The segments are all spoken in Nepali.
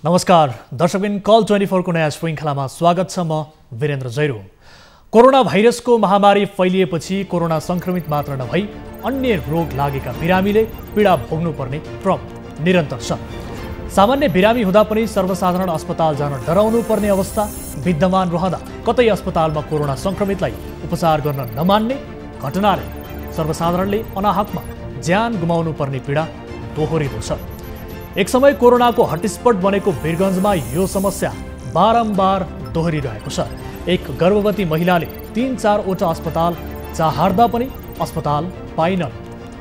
नमस्कार दर्शकबिन कल 24 को नयाँ श्रृङ्खलामा स्वागत छ। म वीरेन्द्र जैरो। कोरोना भाइरसको महामारी फैलिएपछि कोरोना संक्रमित मात्र नभई अन्य रोग लागेका बिरामीले पीडा भोग्नुपर्ने क्रम निरन्तर छ। सामान्य बिरामी हुँदा पनि सर्वसाधारण अस्पताल जान डराउनु पर्ने अवस्था विद्यमान रहँदा कतै अस्पतालमा कोरोना संक्रमितलाई उपचार गर्न नमान्ने घटनाले सर्वसाधारणले अनाहकमा ज्यान गुमाउनु पर्ने पीडा दोहोरिँदो छ। एक समय कोरोनाको हटस्पट बनेको वीरगञ्जमा यो समस्या बारम्बार दोहोरिरहेको छ। एक गर्भवती महिलाले 3-4 वटा अस्पताल चाहर्दा पनि अस्पताल पाइनन्,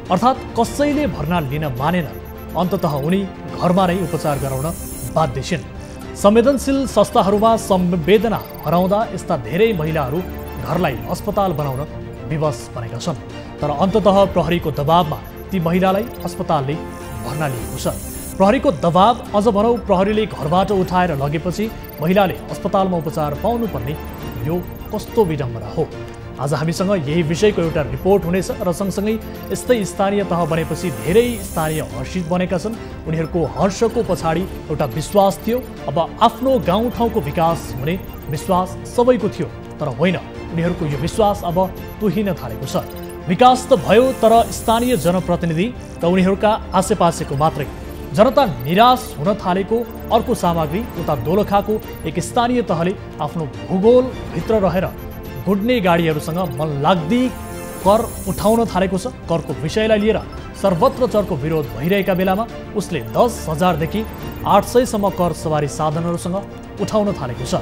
अर्थात् कसैले भर्ना लिन मानेनन्। अन्ततः उनी घरमा नै उपचार गराउन बाध्य छिन्। संवेदनशील संस्थाहरूमा संवेदना हराउँदा यस्ता धेरै महिलाहरू घरलाई अस्पताल बनाउन विवश बनेका छन्। तर अन्ततः प्रहरीको दबावमा ती महिलालाई अस्पतालले भर्ना लिएको छ। प्रहरीको दबाव अझ भनौँ प्रहरीले घरबाट उठाएर लगेपछि महिलाले अस्पतालमा उपचार पाउनुपर्ने यो कस्तो विडम्बना हो। आज हामीसँग यही विषयको एउटा रिपोर्ट हुनेछ र सँगसँगै यस्तै स्थानीय तह बनेपछि धेरै स्थानीय हर्षित बनेका छन्। उनीहरूको हर्षको पछाडि एउटा विश्वास थियो। अब आफ्नो गाउँठाउँको विकास हुने विश्वास सबैको थियो, तर होइन, उनीहरूको यो विश्वास अब तुहिन थालेको छ। विकास त भयो, तर स्थानीय जनप्रतिनिधि र उनीहरूका आसेपासेको मात्रै। जनता निराश हुन थालेको अर्को सामग्री उता दोलखाको एक स्थानीय तहले आफ्नो भूगोलभित्र रहेर गुड्ने गाडीहरूसँग मनलाग्दी कर उठाउन थालेको छ। करको विषयलाई लिएर सर्वत्र चर्को विरोध भइरहेका बेलामा उसले 10,000देखि 800सम्म कर सवारी साधनहरूसँग उठाउन थालेको छ।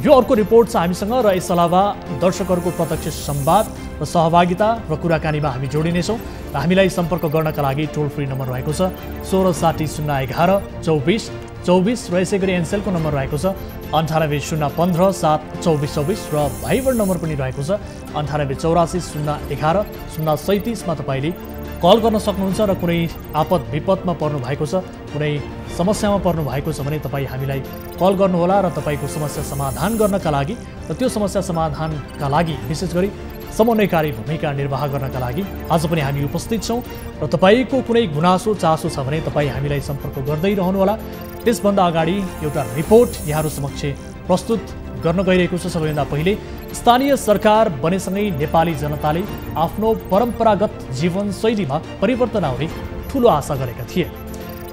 यो अर्को रिपोर्ट छ हामीसँग र यस अलावा दर्शकहरूको प्रत्यक्ष संवाद र सहभागिता र कुराकानीमा हामी जोडिनेछौँ। र हामीलाई सम्पर्क गर्नका लागि टोल फ्री नम्बर रहेको छ 1660 011 24 24 र यसै गरी एनसेलको नम्बर रहेको छ 98 015 7 24 24 र भाइबर नम्बर पनि रहेको छ 98 84 011 037 मा तपाईँले कल गर्न सक्नुहुन्छ। र कुनै आपद विपदमा पर्नु भएको छ, कुनै समस्यामा पर्नु भएको छ भने तपाईँ हामीलाई कल गर्नुहोला र तपाईँको समस्या समाधान गर्नका लागि र त्यो समस्या समाधानका लागि विशेष गरी समन्वयकारी भूमिका निर्वाह गर्नका लागि आज पनि हामी उपस्थित छौँ। र तपाईँको कुनै गुनासो चासो छ भने तपाईँ हामीलाई सम्पर्क गर्दै रहनुहोला। त्यसभन्दा अगाडि एउटा रिपोर्ट यहाँहरू समक्ष प्रस्तुत गर्न गइरहेको छ। सबैभन्दा पहिले स्थानीय सरकार बनेसँगै नेपाली जनताले आफ्नो परम्परागत जीवनशैलीमा परिवर्तन आउने ठुलो आशा गरेका थिए।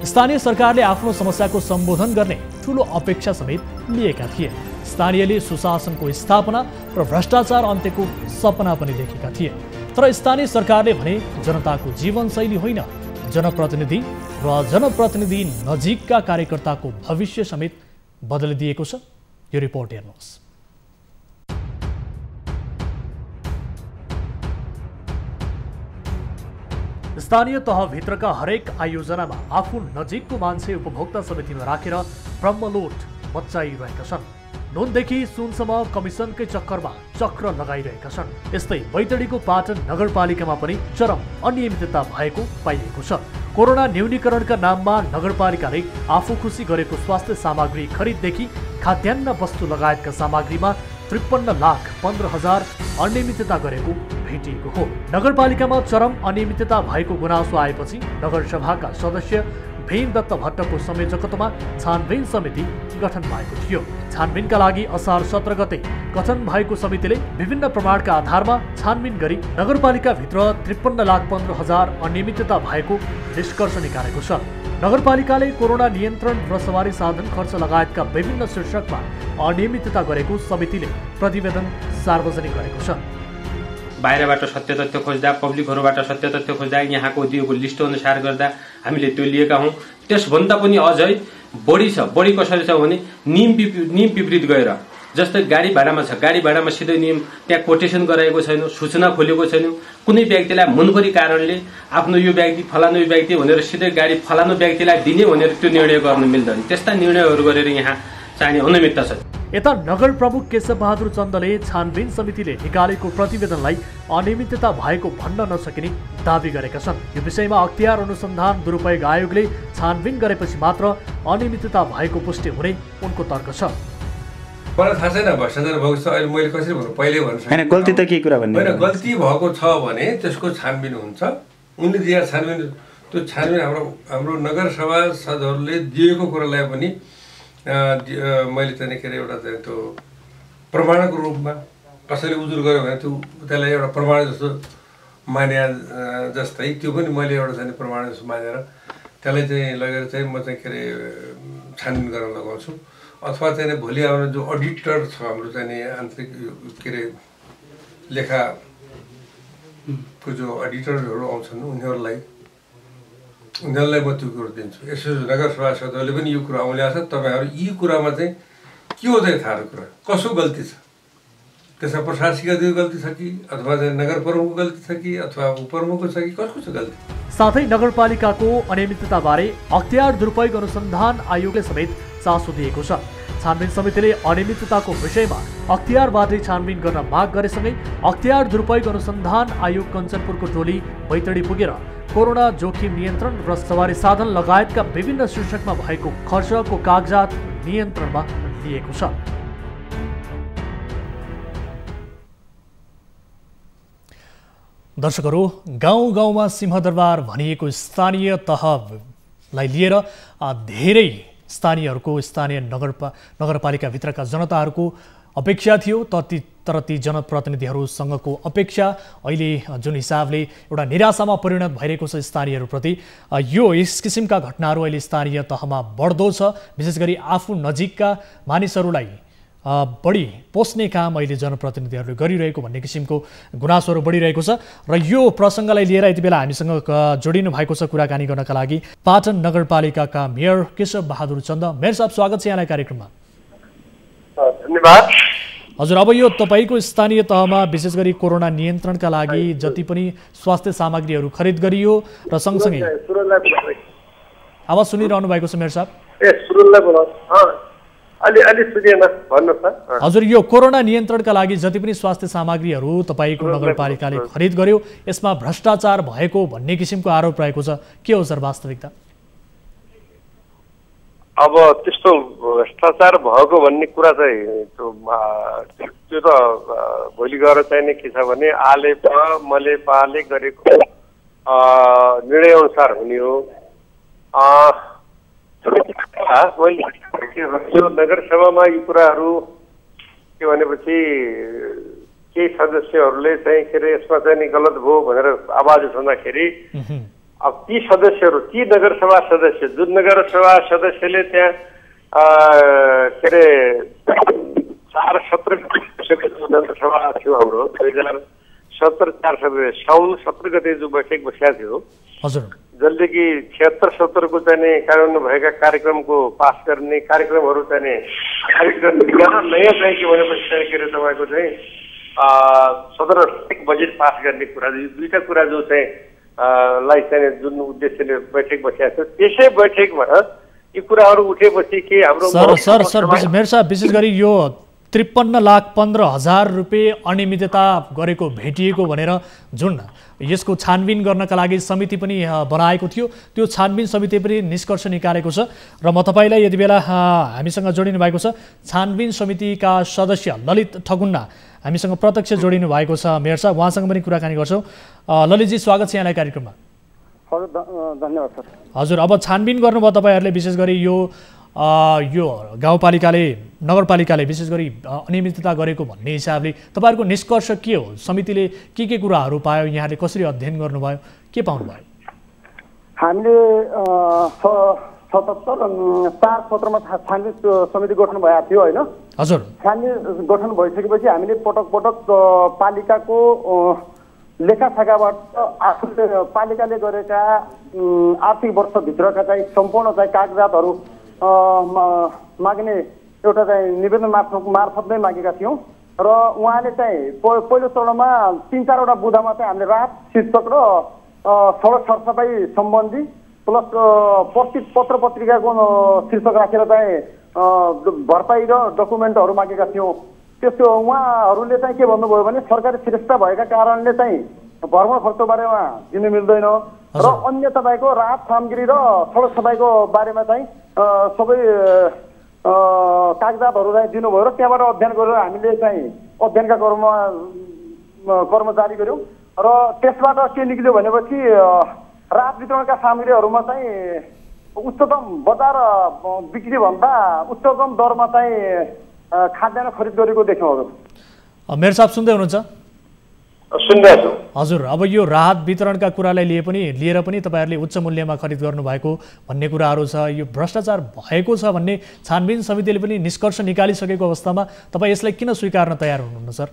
स्थानीय सरकारले आफ्नो समस्याको सम्बोधन गर्ने ठुलो अपेक्षा समेत लिएका थिए। स्थानीयले सुशासनको स्थापना र भ्रष्टाचार अन्त्यको सपना पनि देखेका थिए। तर स्थानीय सरकारले भने जनताको जीवनशैली होइन, जनप्रतिनिधि र जनप्रतिनिधि नजिकका कार्यकर्ताको भविष्य समेत बदलिदिएको छ। यो रिपोर्ट हेर्नुहोस्। स्थानीय तहभित्रका हरेक आयोजनामा आफू नजिकको मान्छे उपभोक्ता समितिमा राखेर ब्रह्मलोट मचाइरहेका छन्। नुनदेखि सुनसम्म कमिसनकै चक्करमा चक्र लगाइरहेका छन्। यस्तै बैतडीको पाटन नगरपालिकामा पनि चरम अनियमितता भएको पाइएको छ। कोरोना न्यूनीकरणका नाममा नगरपालिकाले आफू खुसी गरेको स्वास्थ्य सामग्री खरिददेखि खाद्यान्न वस्तु लगायतका सामग्रीमा 53,15,000 अनियमितता गरेको भेटिएको हो। नगरपालिकामा चरम अनियमितता भएको गुनासो आएपछि नगरसभाका सदस्य भीमदत्त भट्टको संयोजकत्वमा छानबिन समिति गठन भएको थियो। छानबिनका लागि असार 17 गते गठन भएको समितिले विभिन्न प्रमाणका आधारमा छानबिन गरी नगरपालिकाभित्र 53,15,000 अनियमितता भएको निष्कर्ष निकालेको छ। नगरपालिकाले कोरोना नियन्त्रण र सवारी साधन खर्च लगायतका विभिन्न शीर्षकमा अनियमितता गरेको समितिले प्रतिवेदन सार्वजनिक गरेको छ। बाहिरबाट सत्य तथ्य खोज्दा, पब्लिकहरूबाट सत्य तथ्य खोज्दा, यहाँको दिएको लिस्ट अनुसार गर्दा हामीले त्यो लिएका हौँ। त्यसभन्दा पनि अझै बढी छ। बढी कसरी छ भने नियम विपरीत गएर, जस्तै गाडी भाडामा छ, गाडी भाडामा सिधै नियम त्यहाँ कोटेसन गराएको छैन, सूचना खोलेको छैन। कुनै व्यक्तिलाई मनपरी कारणले आफ्नो यो व्यक्ति फलानु व्यक्ति भनेर सिधै गाडी फलानु व्यक्तिलाई दिने भनेर त्यो निर्णय गर्न मिल्दैन। त्यस्ता निर्णयहरू गरेर यहाँ चाहिने अनियमितता छ। यता नगर प्रमुख केशव बहादुर चन्दले छानबिन समितिले निकालेको प्रतिवेदनलाई अनियमितता भएको भन्न नसकिने दावी गरेका छन्। यो विषयमा अख्तियार अनुसन्धान दुरुपयोग आयोगले छानबिन गरेपछि मात्र अनियमितता भएको पुष्टि हुने उनको तर्क छ। मलाई थाहा छैन भ्रष्टाचार भएको छ अहिले मैले कसरी भन्नु, पहिले भन्नु हैन, गल्ती त के कुरा भन्ने हैन, गल्ती भएको छ भने त्यसको छानबिन हुन्छ। उनले दिएको छानबिन, त्यो छानबिन हाम्रो नगरसभा सदस्यहरूले दिएको कुरालाई पनि मैले चाहिँ के अरे एउटा चाहिँ त्यो प्रमाणको रूपमा कसैले उजुर गर्यो भने त्यसलाई एउटा प्रमाण जस्तो माने जस्तै त्यो पनि मैले एउटा चाहिँ प्रमाण जस्तो मानेर त्यसलाई चाहिँ लगेर चाहिँ म चाहिँ के अरे छानबिन गर्न लगाउँछु। अथवा चाहिँ भोलि आउने जो अडिटर छ हाम्रो चाहिँ आन्तरिक के अरे लेखाको जो अडिटरहरू आउँछन् उनीहरूलाई म त्यो कुरो दिन्छु। यसो नगरसभा सदस्यले पनि यो कुरा आउल्याछ, तपाईँहरू यी कुरामा चाहिँ के हो चाहिँ थाहा कुरा कसो गल्ती छ, त्यसमा प्रशासकीय अधिकारीको गल्ती छ कि अथवा चाहिँ नगर प्रमुखको गल्ती छ कि अथवा उपप्रमुखको छ कि कसको छ गल्ती। साथै नगरपालिकाको अनियमितताबारे अख्तियार दुरुपयोग अनुसन्धान आयोगले समेत चासो दिएको छ। छानबिन समितिले अनियमितताको विषयमा अख्तियारबाटै छानबिन गर्न माग गरेसँगै अख्तियार दुरुपयोग अनुसन्धान आयोग कञ्चनपुरको टोली बैतडी पुगेर कोरोना जोखिम नियन्त्रण र सवारी साधन लगायतका विभिन्न शीर्षकमा भएको खर्चको कागजात नियन्त्रणमा लिएको छ। दर्शकहरू, गाउँ गाउँमा सिंहदरबार भनिएको स्थानीय तहलाई लिएर धेरै स्थानीयहरूको स्थानीय नगरपालिकाभित्रका जनताहरूको अपेक्षा थियो, तर ती जनप्रतिनिधिहरूसँगको अपेक्षा अहिले जुन हिसाबले एउटा निराशामा परिणत भइरहेको छ स्थानीयहरूप्रति, यस किसिमका घटनाहरू अहिले स्थानीय तहमा बढ्दो छ। विशेष गरी आफू नजिकका मानिसहरूलाई बढी पोस्ने काम अहिले जनप्रतिनिधिहरूले गरिरहेको भन्ने किसिमको गुनासोहरू बढिरहेको छ। र यो प्रसङ्गलाई लिएर यति बेला हामीसँग जोडिनु भएको छ कुराकानी गर्नका लागि पाटन नगरपालिकाका मेयर केशव बहादुर चन्द। मेयर साहब, स्वागत छ यहाँलाई कार्यक्रममा। धन्यवाद। हजुर, अब यो तपाईँको स्थानीय तहमा विशेष गरी कोरोना नियन्त्रणका लागि जति पनि स्वास्थ्य सामग्रीहरू खरिद गरियो र सँगसँगै आवाज सुनिरहनु भएको छ मेयर साहब? हजुर, यो कोरोना नियन्त्रणका लागि जति पनि स्वास्थ्य सामग्रीहरू तपाईँको नगरपालिकाले खरिद गर्यो, यसमा भ्रष्टाचार भएको भन्ने किसिमको आरोप रहेको छ, के हो सर वास्तविकता? अब त्यस्तो भ्रष्टाचार भएको भन्ने कुरा चाहिँ त्यो त भोलि गएर चाहिने के छ भने मलेपाले गरेको निर्णय अनुसार हुने हो। यो नगरसभामा यी कुराहरू के भनेपछि केही सदस्यहरूले चाहिँ के अरे यसमा चाहिँ गलत भयो भनेर आवाज उठाउँदाखेरि अब ती सदस्यहरू, ती नगरसभा सदस्य, जुन नगरसभा सदस्यले त्यहाँ के अरे 4 सत्र नगरसभा थियो हाम्रो 2017 साउन 17 गते जो बैठक बसेको थियो, जसले कि 76-70 को चाहिँ कार्यान्वयन भएका कार्यक्रमको पास गर्ने कार्यक्रमहरू चाहिँ नयाँ चाहिँ के भनेपछि चाहिँ के अरे तपाईँको चाहिँ सदर बजेट पास गर्ने कुरा, दुईटा कुरा जो चाहिँ लाई चाहिँ जुन उद्देश्यले बैठक बसेको थियो, त्यसै बैठकमा यी कुराहरू उठेपछि के हाम्रो सर मेयर साहब, विशेष गरी यो 53,15,000 रुपियाँ अनियमितता गरेको भेटिएको भनेर जुन यसको छानबिन गर्नका लागि समिति पनि बनाएको थियो, त्यो छानबिन समिति पनि निष्कर्ष निकालेको छ। र म तपाईँलाई यति बेला हामीसँग जोडिनु भएको छ छानबिन समितिका सदस्य ललित ठकुन्ना हामीसँग प्रत्यक्ष जोडिनु भएको छ। मेयर साहब, उहाँसँग पनि कुराकानी गर्छौँ। ललितजी, स्वागत छ यहाँलाई कार्यक्रममा। हजुर, धन्यवाद सर। हजुर, अब छानबिन गर्नुभयो तपाईँहरूले, विशेष गरी यो गाउँपालिकाले नगरपालिकाले विशेष गरी अनियमितता गरेको भन्ने हिसाबले तपाईँहरूको निष्कर्ष के हो? समितिले के कुराहरू पायो, यहाँले कसरी अध्ययन गर्नुभयो, के पाउनुभयो? हामीले 77 छानबिन समिति गठन भएको थियो होइन? हजुर, छानबिन गठन भइसकेपछि हामीले पटक पालिकाको लेखा शाखाबाट आफूले पालिकाले गरेका आर्थिक वर्षभित्रका चाहिँ सम्पूर्ण चाहिँ कागजातहरू माग्ने एउटा चाहिँ निवेदन मार्फत नै मागेका थियौँ। र उहाँले चाहिँ पहिलो चरणमा 3-4वटा बुँदामा चाहिँ हामीले राहत शीर्षक र सडक सरसफाइ सम्बन्धी प्लस प्रत्येक पत्र पत्रिकाको शीर्षक राखेर चाहिँ भरपाई र डकुमेन्टहरू मागेका थियौँ। त्यसको उहाँहरूले चाहिँ के भन्नुभयो भने सरकारी श्रेष्ठ भएका कारणले चाहिँ भ्रमण खर्चको बारेमा दिनु मिल्दैन र अन्य तपाईँको राहत सामग्री र सडक सफाइको बारेमा चाहिँ सबै कागजातहरू चाहिँ दिनुभयो र त्यहाँबाट अध्ययन गरेर हामीले चाहिँ अध्ययनका कर्म जारी गऱ्यौँ। र त्यसबाट के निक्ल्यो भनेपछि राहत वितरणका सामग्रीहरूमा चाहिँ उच्चतम बजार बिक्री भन्दा उच्चतम दरमा चाहिँ खाद्यान्न खरिद गरेको देख्यौँ हजुर। मेयर साहब सुन्दै हुनुहुन्छ? सुन्दैछु हजुर। अब यो राहत वितरणका कुरालाई लिएर पनि तपाईँहरूले उच्च मूल्यमा खरिद गर्नुभएको भन्ने कुराहरू छ, यो भ्रष्टाचार भएको छ भन्ने छानबिन समितिले पनि निष्कर्ष निकालिसकेको अवस्थामा तपाईँ यसलाई किन स्वीकार्न तयार हुनुहुन्न सर?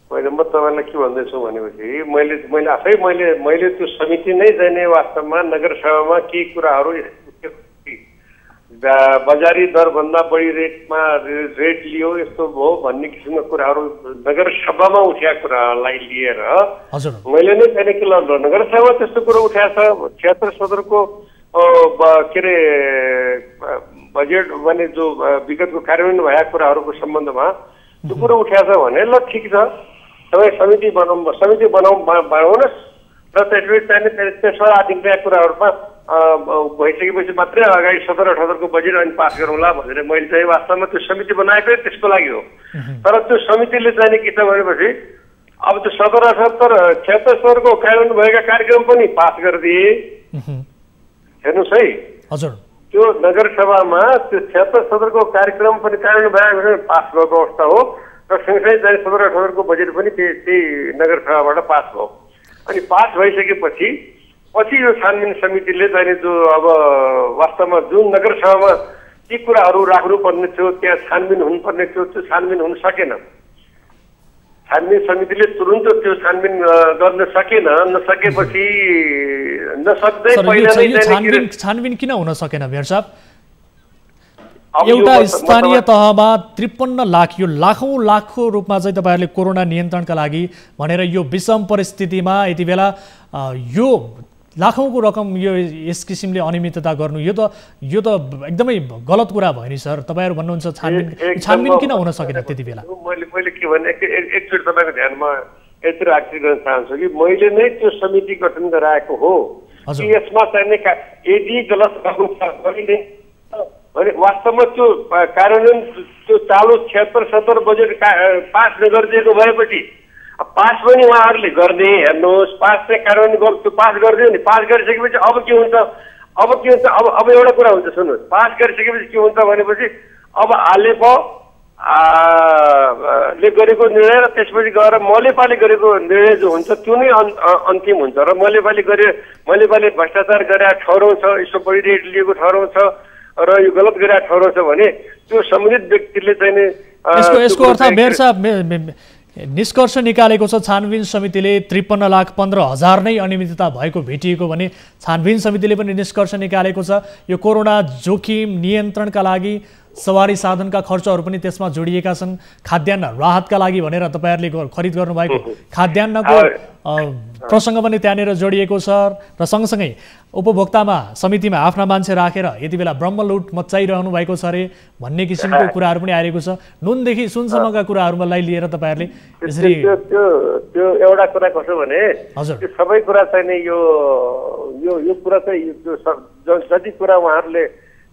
होइन, म तपाईँलाई के भन्दैछु भनेपछि मैले त्यो समिति नै जाने वास्तवमा नगरसभामा केही कुराहरू बजारी दरभन्दा बढी रेट लियो यस्तो भयो भन्ने किसिमका कुराहरू नगरसभामा उठेका कुरालाई लिएर मैले नै छैन कि नगरसभा त्यस्तो कुरो उठाएको छ। क्षेत्र सदरको के अरे बजेट भने जो विगतको कार्यान्वयन भएका कुराहरूको सम्बन्धमा त्यो कुरो उठाएको छ भने ल ठिक छ, तपाईँ समिति बनाउनुहोस् र त्यसमा आदिका कुराहरूमा भइसकेपछि मात्रै अगाडि 17-18को बजेट अनि पास गरौँला भनेर मैले चाहिँ वास्तवमा त्यो समिति बनाएकै त्यसको लागि हो। तर त्यो समितिले चाहिँ के छ भनेपछि अब त्यो 17-18 क्षेत्र स्तरको कार्यान्वयन भएका कार्यक्रम पनि पास गरिदिए। हेर्नुहोस् है हजुर, त्यो नगरसभामा त्यो क्षेत्र स्तरको कार्यक्रम पनि कार्यान्वयन भएका पास भएको अवस्था हो र सँगसँगै चाहिँ 17-18को बजेट पनि त्यही नगरसभाबाट पास भयो। अनि पास भइसकेपछि यो छानबिन समितिले चाहिँ जो अब वास्तवमा जुन नगरसभामा ती कुराहरू राख्नुपर्ने थियो, त्यहाँ छानबिन हुनुपर्ने थियो, त्यो छानबिन हुन सकेन। छानबिन समितिले तुरुन्त त्यो छानबिन गर्न सकेन। नसकेपछि नसक्दै पहिला नै छानबिन किन हुन सकेन मेयर साहब? एउटा स्थानीय तहमा 53 लाख, यो लाखौं लाखको रूपमा चाहिँ तपाईँहरूले कोरोना नियन्त्रणका लागि भनेर यो विषम परिस्थितिमा यति बेला यो लाखौंको रकम यो यस किसिमले अनियमितता गर्नु यो त एकदमै गलत कुरा भयो नि सर। तपाईँहरू भन्नुहुन्छ छानबिन किन हुन सकेन त्यति बेला? मैले के भने एकचोटि तपाईँको ध्यानमा यत्रो आकर्षित गर्न चाहन्छु कि मैले नै त्यो समिति गठन गराएको हो कि यसमा चाहिँ यदि गलत गरिने भने वास्तवमा त्यो कार्यान्वयन त्यो चालु 76-70 बजेट पास नगरिदिएको भएपछि पास पनि उहाँहरूले गर्ने। हेर्नुहोस्, पास चाहिँ कार्यान्वयन त्यो पास गरिदियो नि, पास गरिसकेपछि अब के हुन्छ अब एउटा कुरा हुन्छ सुन्नुहोस्, पास गरिसकेपछि के हुन्छ भनेपछि अब आलेपले गरेको निर्णय र त्यसपछि गएर मलेपाले गरेको निर्णय जो हुन्छ त्यो नै अन्तिम हुन्छ र मलेपाले भ्रष्टाचार गरेका ठाउँहरू छ, यसो बढी रेट लिएको ठाउँहरू छ र यो गलत गरेका ठाउँहरू छ भने त्यो सम्बन्धित व्यक्तिले चाहिँ यसको अर्थ मेयर साहब निष्कर्ष निकालेको छ छानबिन समितिले 53,15,000 नै अनियमितता भएको भेटिएको भने छानबिन समितिले पनि निष्कर्ष निकालेको छ यो कोरोना जोखिम नियन्त्रणका लागि सवारी साधनका खर्चहरू पनि त्यसमा जोडिएका छन्। खाद्यान्न राहतका लागि भनेर तपाईहरुले खरिद गर्नुभएको खाद्यान्नको प्रसंग पनि त्यहाँनेर जोडिएको छ र सँगसँगै उपभोक्तामा समितिमा आफ्ना मान्छे राखेर यति बेला ब्रह्मलुट मच्चाइरहनु भएको छ रे भन्ने किसिमको कुराहरू पनि आएको छ। नुनदेखि सुनसम्मका कुराहरूलाई लिएर तपाईहरुले यसरी त्यो एउटा कुरा कसो भने त्यो सबै कुरा चाहिँ यो कुरा चाहिँ जति कुरा उहाँहरूले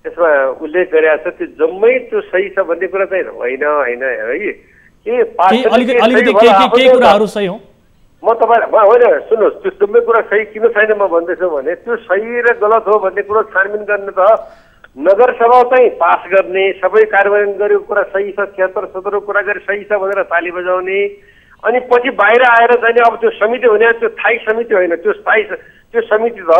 त्यसमा उल्लेख गरेका छ त्यो जम्मै त्यो सही छ भन्ने कुरा चाहिँ होइन के कुराहरू सही हो म तपाईलाई होइन सुन्नुहोस् त्यो जम्मै कुरा सही किन छैन म भन्दैछु भने त्यो सही र गलत हो भन्ने कुरो छानबिन गर्ने त नगरसभा चाहिँ पास गर्ने सबै कार्यान्वयन गरेको कुरा सही छ 76-77 कुरा गरे सही छ भनेर ताली बजाउने अनि पछि बाहिर आएर चाहिँ अब त्यो समिति हुने त्यो स्थायी समिति होइन त्यो समिति त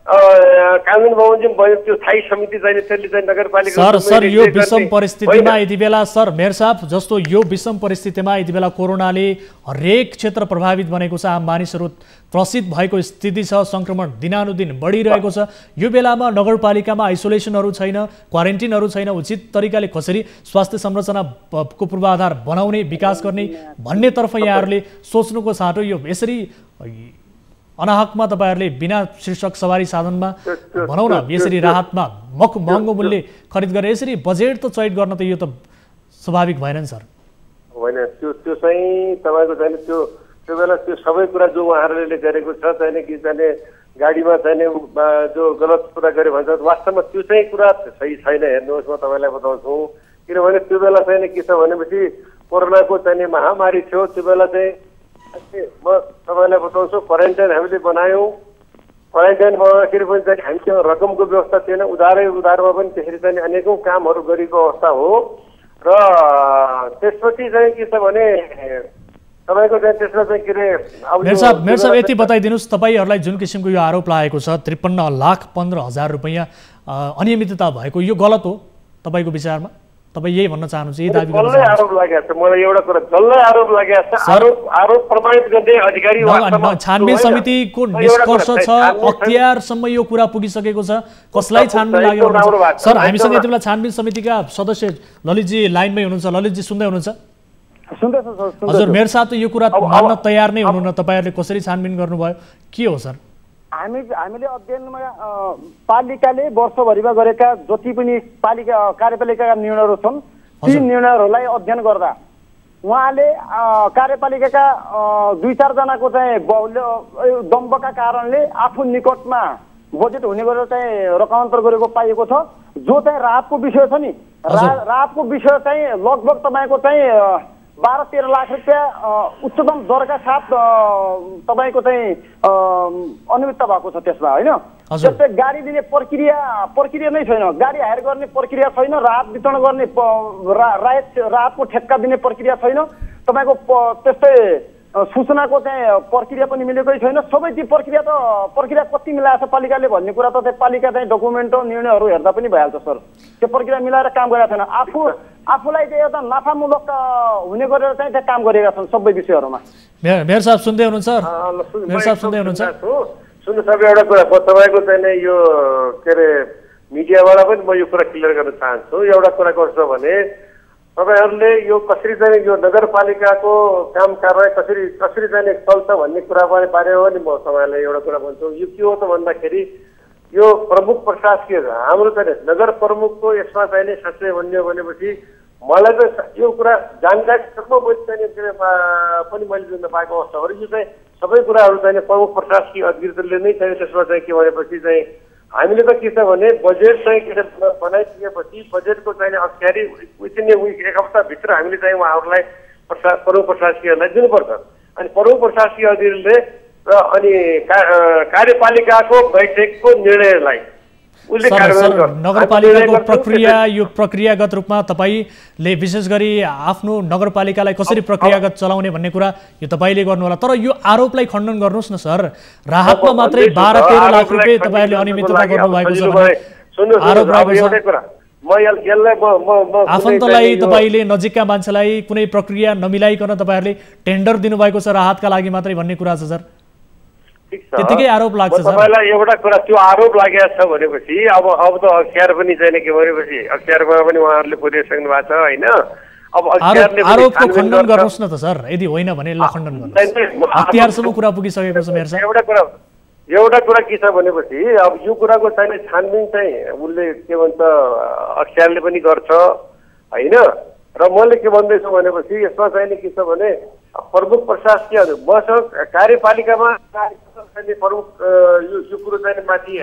कानुन बमोजिम भयो त्यो स्थायी समिति चाहिँ त्यसले चाहिँ नगरपालिका सर यो विषम परिस्थितिमा यति बेला सर मेयर साहब जस्तो यो विषम परिस्थितिमा यति बेला कोरोनाले हरेक क्षेत्र प्रभावित बनेको छ। आम मानिसहरू त्रसित भएको स्थिति छ, संक्रमण दिनानुदिन बढिरहेको छ। यो बेलामा नगरपालिकामा आइसोलेसनहरू छैन, क्वारेन्टिनहरू छैन, उचित तरिकाले कसरी स्वास्थ्य संरचनाको पूर्वाधार बनाउने विकास गर्ने भन्नेतर्फ यहाँहरूले सोच्नुको साटो यो यसरी अनाहकमा तपाईहरुले बिना शीर्षक सवारी साधनमा भनौं न यसरी राहतमा महँगो मूल्य खरिद गरेर यसरी बजेट त चयन गर्न त यो त स्वाभाविक भएन नि सर। होइन त्यो चाहिँ तपाईको चाहिँ त्यो बेला त्यो सबै कुरा जो उहाँहरूले गरेको छ चाहिँ कि चाहिँ गाडीमा चाहिँ जो गलत कुरा गरे भन्छ वास्तवमा त्यो चाहिँ कुरा सही छैन। हेर्नुहोस् म तपाईलाई बताउँछु किनभने त्यो बेला चाहिँ के छ भनेपछि कोरोनाको चाहिँ महामारी थियो। त्यो बेला चाहिँ म तपाईलाई बताउँछु क्वारेन्टाइन हामीले बनायौँ क्वारेन्टाइन बनाउँदाखेरि पनि चाहिँ हामीसँग रकमको व्यवस्था थिएन, उधारमा पनि त्यसरी चाहिँ अनेकौँ कामहरू गरेको अवस्था हो। र त्यसपछि चाहिँ के छ भने तपाईँको चाहिँ त्यसमा चाहिँ के अरे मेयर साहब यति बताइदिनुहोस्, तपाईँहरूलाई जुन किसिमको यो आरोप लागेको छ 53,15,000 रुपैयाँ अनियमितता भएको, यो गलत हो तपाईँको विचारमा? तपाईँ यही भन्न चाहनुहुन्छ, यही दाबी गर्न चाहनुहुन्छ? आरोप लागेको छ, मलाई एउटा कुरा जसलाई आरोप लागेको छ, आरोप प्रमाणित गर्ने अधिकारी छानबिन समितिको निष्कर्ष छ, अख्तियारसम्म यो कुरा पुगिसकेको छ, कसलाई छानबिन लाग्यो? सर, हामीसँग यति बेला छानबिन समितिका सदस्य ललितजी लाइनमै हुनुहुन्छ। ललितजी सुन्दै हुनुहुन्छ? हजुर, मेयर साहब त यो कुरा मान्न तयार नै हुनुहुन्न, तपाईँहरूले कसरी छानबिन गर्नुभयो, के हो सर? हामीले अध्ययनमा पालिकाले वर्षभरिमा गरेका जति पनि कार्यपालिकाका निर्णयहरू छन् ती निर्णयहरूलाई अध्ययन गर्दा उहाँले कार्यपालिकाका 2-4 जनाको चाहिँ दम्बका कारणले आफू निकटमा बजेट हुने गरेर चाहिँ रकमान्तर गरेको पाइएको छ। जो चाहिँ राहतको विषय छ नि, राहतको विषय चाहिँ लगभग तपाईँको चाहिँ 12-13 लाख रुपियाँ उच्चतम दरका साथ तपाईँको चाहिँ अनियमितता भएको छ त्यसमा, होइन? जस्तै गाडी दिने प्रक्रिया नै छैन, गाडी हायर गर्ने प्रक्रिया छैन, राहत वितरण गर्ने राहतको ठेक्का दिने प्रक्रिया छैन, तपाईँको त्यस्तै सूचनाको चाहिँ प्रक्रिया पनि मिलेकै छैन। सबै ती प्रक्रिया कति मिलाएको छ पालिकाले भन्ने कुरा त चाहिँ पालिका चाहिँ डकुमेन्ट निर्णयहरू हेर्दा पनि भइहाल्छ सर। त्यो प्रक्रिया मिलाएर काम गरेका छैन, आफूलाई चाहिँ एउटा नाफामूलक हुने गरेर चाहिँ काम गरेका छन् सबै विषयहरूमा। मेयर साहब सुन्दै हुनुहुन्छ? मेयर साहब सुन्दै हुनुहुन्छ? सुन्नु सबै एउटा कुरा तपाईँको चाहिँ यो के अरे मिडियाबाट पनि म यो कुरा क्लियर गर्न चाहन्छु। एउटा कुरा कस्तो छ भने तपाईँहरूले यो कसरी चाहिँ यो नगरपालिकाको काम कारवाही कसरी चाहिँ चल्छ भन्ने कुरा बारेमा पनि म तपाईँलाई एउटा कुरा भन्छु। यो के हो त भन्दाखेरि यो प्रमुख प्रशासकीय हाम्रो चाहिँ नगर प्रमुखको यसमा चाहिँ साँच्चै भन्ने हो भनेपछि मलाई त यो कुरा जानकारीसम्म पनि मैले दिन पाएको अवस्था हो। यो चाहिँ सबै कुराहरू चाहिँ प्रमुख प्रशासकीय अधिकृतले नै चाहिँ त्यसमा चाहिँ के भनेपछि चाहिँ हामीले त के छ भने बजेट चाहिँ के बनाइदिएपछि बजेटको चाहिँ अख्तियारी विथिन एक हप्ताभित्र हामीले चाहिँ उहाँहरूलाई प्रमुख प्रशासकीयहरूलाई दिनुपर्छ। अनि प्रमुख प्रशासकीय अधिकारीले र अनि कार्यपालिकाको बैठकको निर्णयलाई नगरपालिकाको प्रक्रिया यो प्रक्रियागत रूपमा तपाईँले विशेष गरी आफ्नो नगरपालिकालाई कसरी प्रक्रियागत चलाउने भन्ने कुरा यो तपाईँले गर्नु होला। तर यो आरोपलाई खण्डन गर्नुहोस् न सर, राहतमा मात्रै 12-13 लाख रुपियाँ तपाईँहरूले अनियमितता गर्नुभएको छ भने आरोप रहेको छ। आफन्तलाई तपाईँले नजिकका मान्छेलाई कुनै प्रक्रिया नमिलाइकन तपाईँहरूले टेन्डर दिनुभएको छ राहतका लागि मात्रै भन्ने कुरा छ सर, त्यतिकै आरोप लाग्छ सर। तपाईँलाई एउटा कुरा त्यो आरोप लागेको छ भनेपछि अब त अख्तियार पनि छैन के भनेपछि अख्तियारमा पनि उहाँहरूले पुर्याइसक्नु भएको छ, होइन? अब आरोपको खण्डन गर्नुहोस् न त सर, यदि होइन भने खण्डन गर्नुहोस्। अख्तियारसम्म कुरा पुगिसकेको छ मेयर साहब। एउटा कुरा के छ भनेपछि अब यो कुराको चाहिँ छानबिन चाहिँ उसले के भन्छ अख्तियारले पनि गर्छ, होइन? र मैले के भन्दैछु भनेपछि यसमा चाहिँ के छ भने प्रमुख प्रशासकीय मसँग कार्यपालिकामा प्रमुख यो कुरो चाहिँ माथि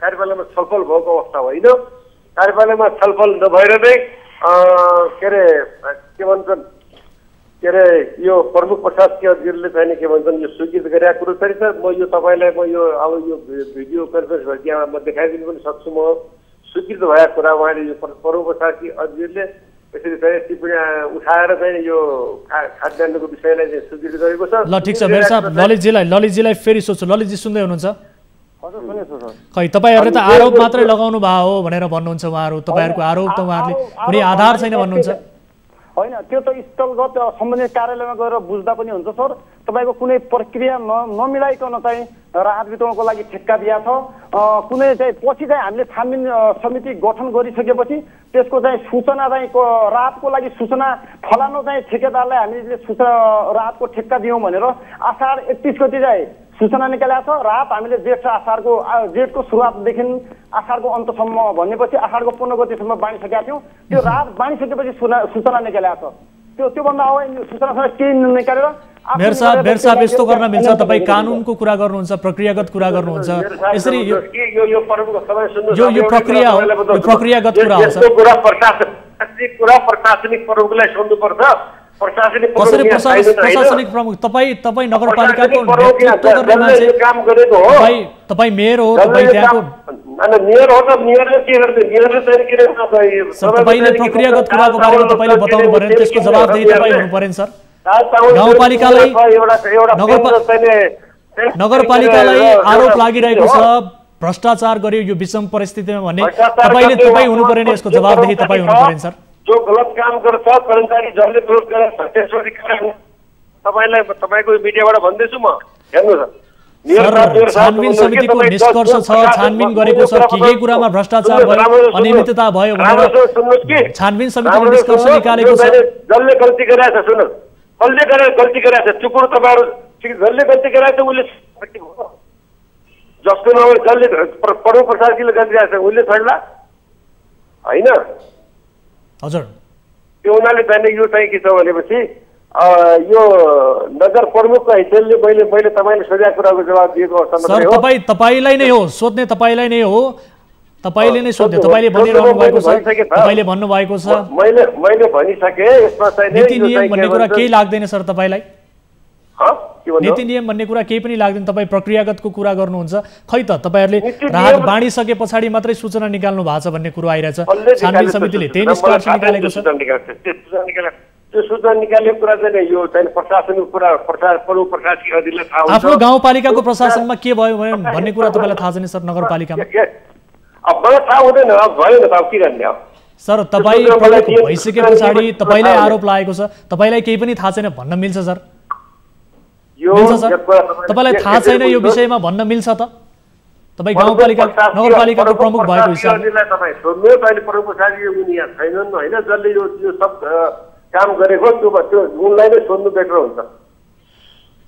कार्यपालिकामा छलफल भएको अवस्था होइन। कार्यपालिकामा छलफल नभएर नै के भन्छन् यो प्रमुख प्रशासकीय अधिकारीले चाहिँ के भन्छन् यो स्वीकृत गरेका कुरो चाहिँ सर म यो तपाईँलाई अब यो भिडियो कन्फरेन्स भएकोमा म देखाइदिनु पनि सक्छु। म स्वीकृत भएको कुरा उहाँले यो प्रमुख प्रशासकीय अधिकारीले यसरी चाहिँ टिप्पणी उठाएर चाहिँ यो खाद्यान्नको विषयलाई चाहिँ स्वीकृति गरेको छ। ल ठिक छ मेयर साहब, ललितजीलाई फेरि सोध्छु। ललितजी सुन्दै हुनुहुन्छ? खै तपाईँहरूले त आरोप मात्रै लगाउनु भयो हो भनेर भन्नुहुन्छ उहाँहरू, तपाईँहरूको आरोप त उहाँहरूले कुनै आधार छैन भन्नुहुन्छ। होइन, त्यो त स्थलगत सम्बन्धित कार्यालयमा गएर बुझ्दा पनि हुन्छ सर। तपाईँको कुनै प्रक्रिया नमिलाइकन चाहिँ राहत वितरणको लागि ठेक्का दिएको छ, कुनै चाहिँ पछि चाहिँ हामीले छानबिन समिति गठन गरिसकेपछि त्यसको चाहिँ सूचना चाहिँ राहतको लागि सूचना फलानु चाहिँ ठेकेदारलाई हामीले सूचना राहतको ठेक्का दियौँ भनेर असार 31 गति चाहिँ सूचना निकालेको छ। राहत हामीले जेठको सुरुवातदेखि असारको अन्तसम्म भनेपछि असारको 15 गतिसम्म बाँडिसकेका थियौँ। त्यो राहत बाँडिसकेपछि सूचना निकालेको छ। त्योभन्दा अगाडि सूचना केही निकालेर मेयर साहब यस्तो गर्न मिल्छ? तपाईँ कानुनको कुरा गर्नुहुन्छ, प्रक्रियागत कुरा गर्नुहुन्छ, यसरी यो प्रक्रिया हो, यो प्रक्रियागत कुरा हो सर। प्रशासनिक प्रमुखलाई सोध्नुपर्छ। कसरी प्रशासनिक प्रमुख तपाईँ नगरपालिकाको नेतृत्व गर्ने मान्छे, तपाईँ मेयर हो, तपाईँ त्यहाँको मेयर हो त मेयरले के गर्छ? मेयरले चाहिँ के गर्छ? तपाईले प्रक्रियागत कुराको बारेमा तपाईले बताउनु पर्यो, त्यसको जवाफदेही तपाईँ हुनु पर्यो सर। गाउँपालिकालाई नगरपालिकालाई आरोप लागिरहेको छ भ्रष्टाचार गर्यो यो विषम परिस्थितिमा भन्ने, तपाईँ हुनु पर्यो नि, यसको जवाफदेही तपाईँ हुनु पर्यो सर। जो गलत काम गर्छ कर्मचारी जसले विरोध गरेर त्यसरी तपाईलाई तपाईको मिडियाबाट भन्दैछु म, हेर्नुहोस् सर छानबिन समितिको निष्कर्ष छ, छानबिन गरेको छ, के कुरामा भ्रष्टाचार भयो, अनियमितता भयो भनेर छानबिन समितिले निष्कर्ष निकालेको छ। जसले गल्ती गरेछ सुन्नुहोस्, कसले गल्ती गरेछ चुप तपाईहरु, जसले गल्ती गरेछ उसले जस्तो नभए जसले प्रभु प्रसादजीले गल्ती गरेछ उसले छोड्ला हैन? हजुर त्यो उनीहरूले चाहिँ यो चाहिँ के छ भनेपछि यो नगर प्रमुखको हैसियतले मैले तपाईले सोधेको कुराको जवाब दिएको अवस्थामा सर तपाईलाई नै हो सोध्ने, तपाईलाई नै हो, तपाईले नै सोध्ने, तपाईले भनिरहनु भएको छ, तपाईले भन्नु भएको छ। मैले भनिसके यसमा चाहिँ नीति नियम भन्ने कुरा केही लाग्दैन सर तपाईलाई? नीति नियम भन्ने कुरा केही पनि लाग्दैन, तपाईँ प्रक्रियागतको कुरा गर्नुहुन्छ। खै त तपाईहरुले राहत बाँडिसके पछाडि मात्रै सूचना निकाल्नु भएको छ भन्ने कुरा आइरहेछ, छानबिन समितिले त्यही निष्कर्ष निकालेको छ। त्यो सूचना निकालेको कुरा चाहिँ यो चाहिँ प्रशासनको कुरा, प्रमुख प्रशासकीय अधिकारीलाई थाहा हुन्छ। आफ्नो गाउँपालिकाको प्रशासनमा के भयो भन्ने कुरा तपाईलाई थाहा छैन सर? नगरपालिकामा अब मलाई थाहा हुँदैन, अब भयो नि त, अब के गर्ने? अब सर तपाईँ प्रमुख भइसके पछाडि तपाईलाई आरोप लागेको छ, तपाईलाई केही पनि थाहा छैन भन्न मिल्छ सर? मिल्छ सर? तपाईलाई थाहा छैन यो विषयमा भन्न मिल्छ त? तपाईँ नगरपालिकाको प्रमुख भएको हिसाबले तपाईँ सोध्नुहोस्, अहिले प्रमुख प्रशासकीय उनी यहाँ छैनन् हैन, जसले यो सब काम गरेको त्यो उनलाई नै सोध्नु बेटर हुन्छ।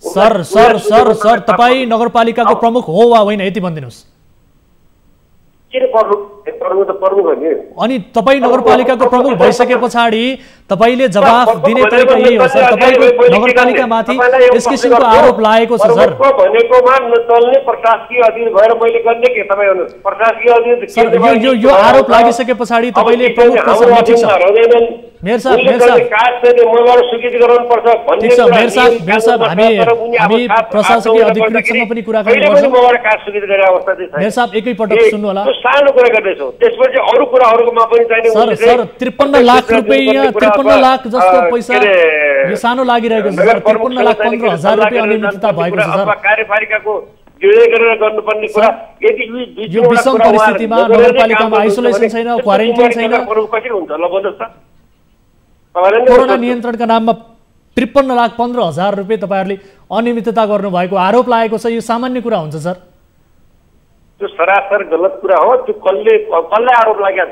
सर सर सर सर तपाईँ नगरपालिकाको प्रमुख हो वा होइन यति भनिदिनुहोस्। अनि तपाईँ नगरपालिकाको प्रमुख भइसके पछाडि तपाईले जवाफ दिने तरिका यही हो सर? तपाईको नगरपालिकामाथि यस किसिमको आरोप लागेको छ सर। भनेकोमा नचल्ने प्रशासकीय अधिकारी भएर मैले गर्ने के? तपाईँ प्रशासकीय अधिकारी यो आरोप लागिसके पछाडि तपाईले प्रमुख प्रशासक ठीक छ मेयर साहब ठीक छ मेयर साहब हामी प्रशासकीय अधिकृतसँग पनि कुराकानी गर्छौँ। मेयर साहब एकैपटक सुन्नु होला। सानो कुरा गर्दैछौ, त्यसपछि अरू कुराहरुमा पनि चाहिने सर सर 53 लाख रुपैयाँ 53 लाख जस्तो पैसा यो सानो लागिरहेको छ सर। 53 लाख 15,000 रुपैयाँ अनियमितता भएको छ सर। कार्यपालिकाको गरेर गर्नुपर्ने कुरा यदि यो विषम परिस्थितिमा नगरपालिकामा आइसोलेसन छैन, क्वारेन्टाइन छैन, कसरी हुन्छ? ल भन्नुहोस् त। कोरोना नियन्त्रणका नाममा 53 लाख 15,000 रुपैयाँ तपाईहरुले अनियमितता गर्नुभएको आरोप लागेको छ, यो सामान्य कुरा हुन्छ सर? त्यो सरासर गलत कुरा हो। त्यो कसले आरोप लाग्यो?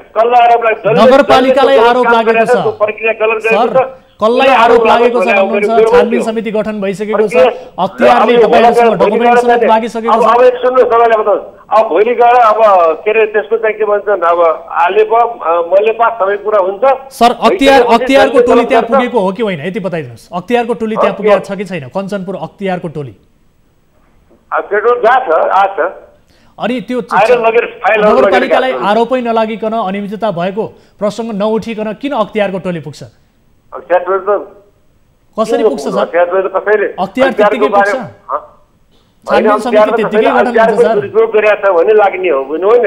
नगरपालिकालाई आरोप लागेको छ प्रक्रिया गलत गरेको सर। कसलाई आरोप लागेको छ भन्नुहुन्छ? छानबिन समिति गठन भइसकेको छ, अख्तियारले तपाईहरुसँग डकुमेन्ट समेत मागिसकेको छ। अब सुन्नुहोस्, तपाईले बताउनुहोस्, अब भोलि गएर अब के रे त्यसको चाहिँ के भन्छन्, अब आलेपा मलेपा सबै कुरा हुन्छ सर। अख्तियारको टोली त्यहाँ पुगेको हो कि होइन यति बताइदिनुहोस्? अख्तियारको टोली त्यहाँ पुगेको छ कि छैन? कञ्चनपुर अख्तियारको टोली अनि त्यो नगरपालिकालाई आरोपै नलागिकन अनियमितता भएको प्रसङ्ग नउठिकन किन अख्तियारको टोली पुग्छ? कसरी पुग्छ सर? अख्तियार त्यतिकै पुग्छ? छानबिन समिति त्यतिकै गठन हुन्छ सर? दुरुपयोग गरेछ भने लाग्ने हो भन्नु होइन?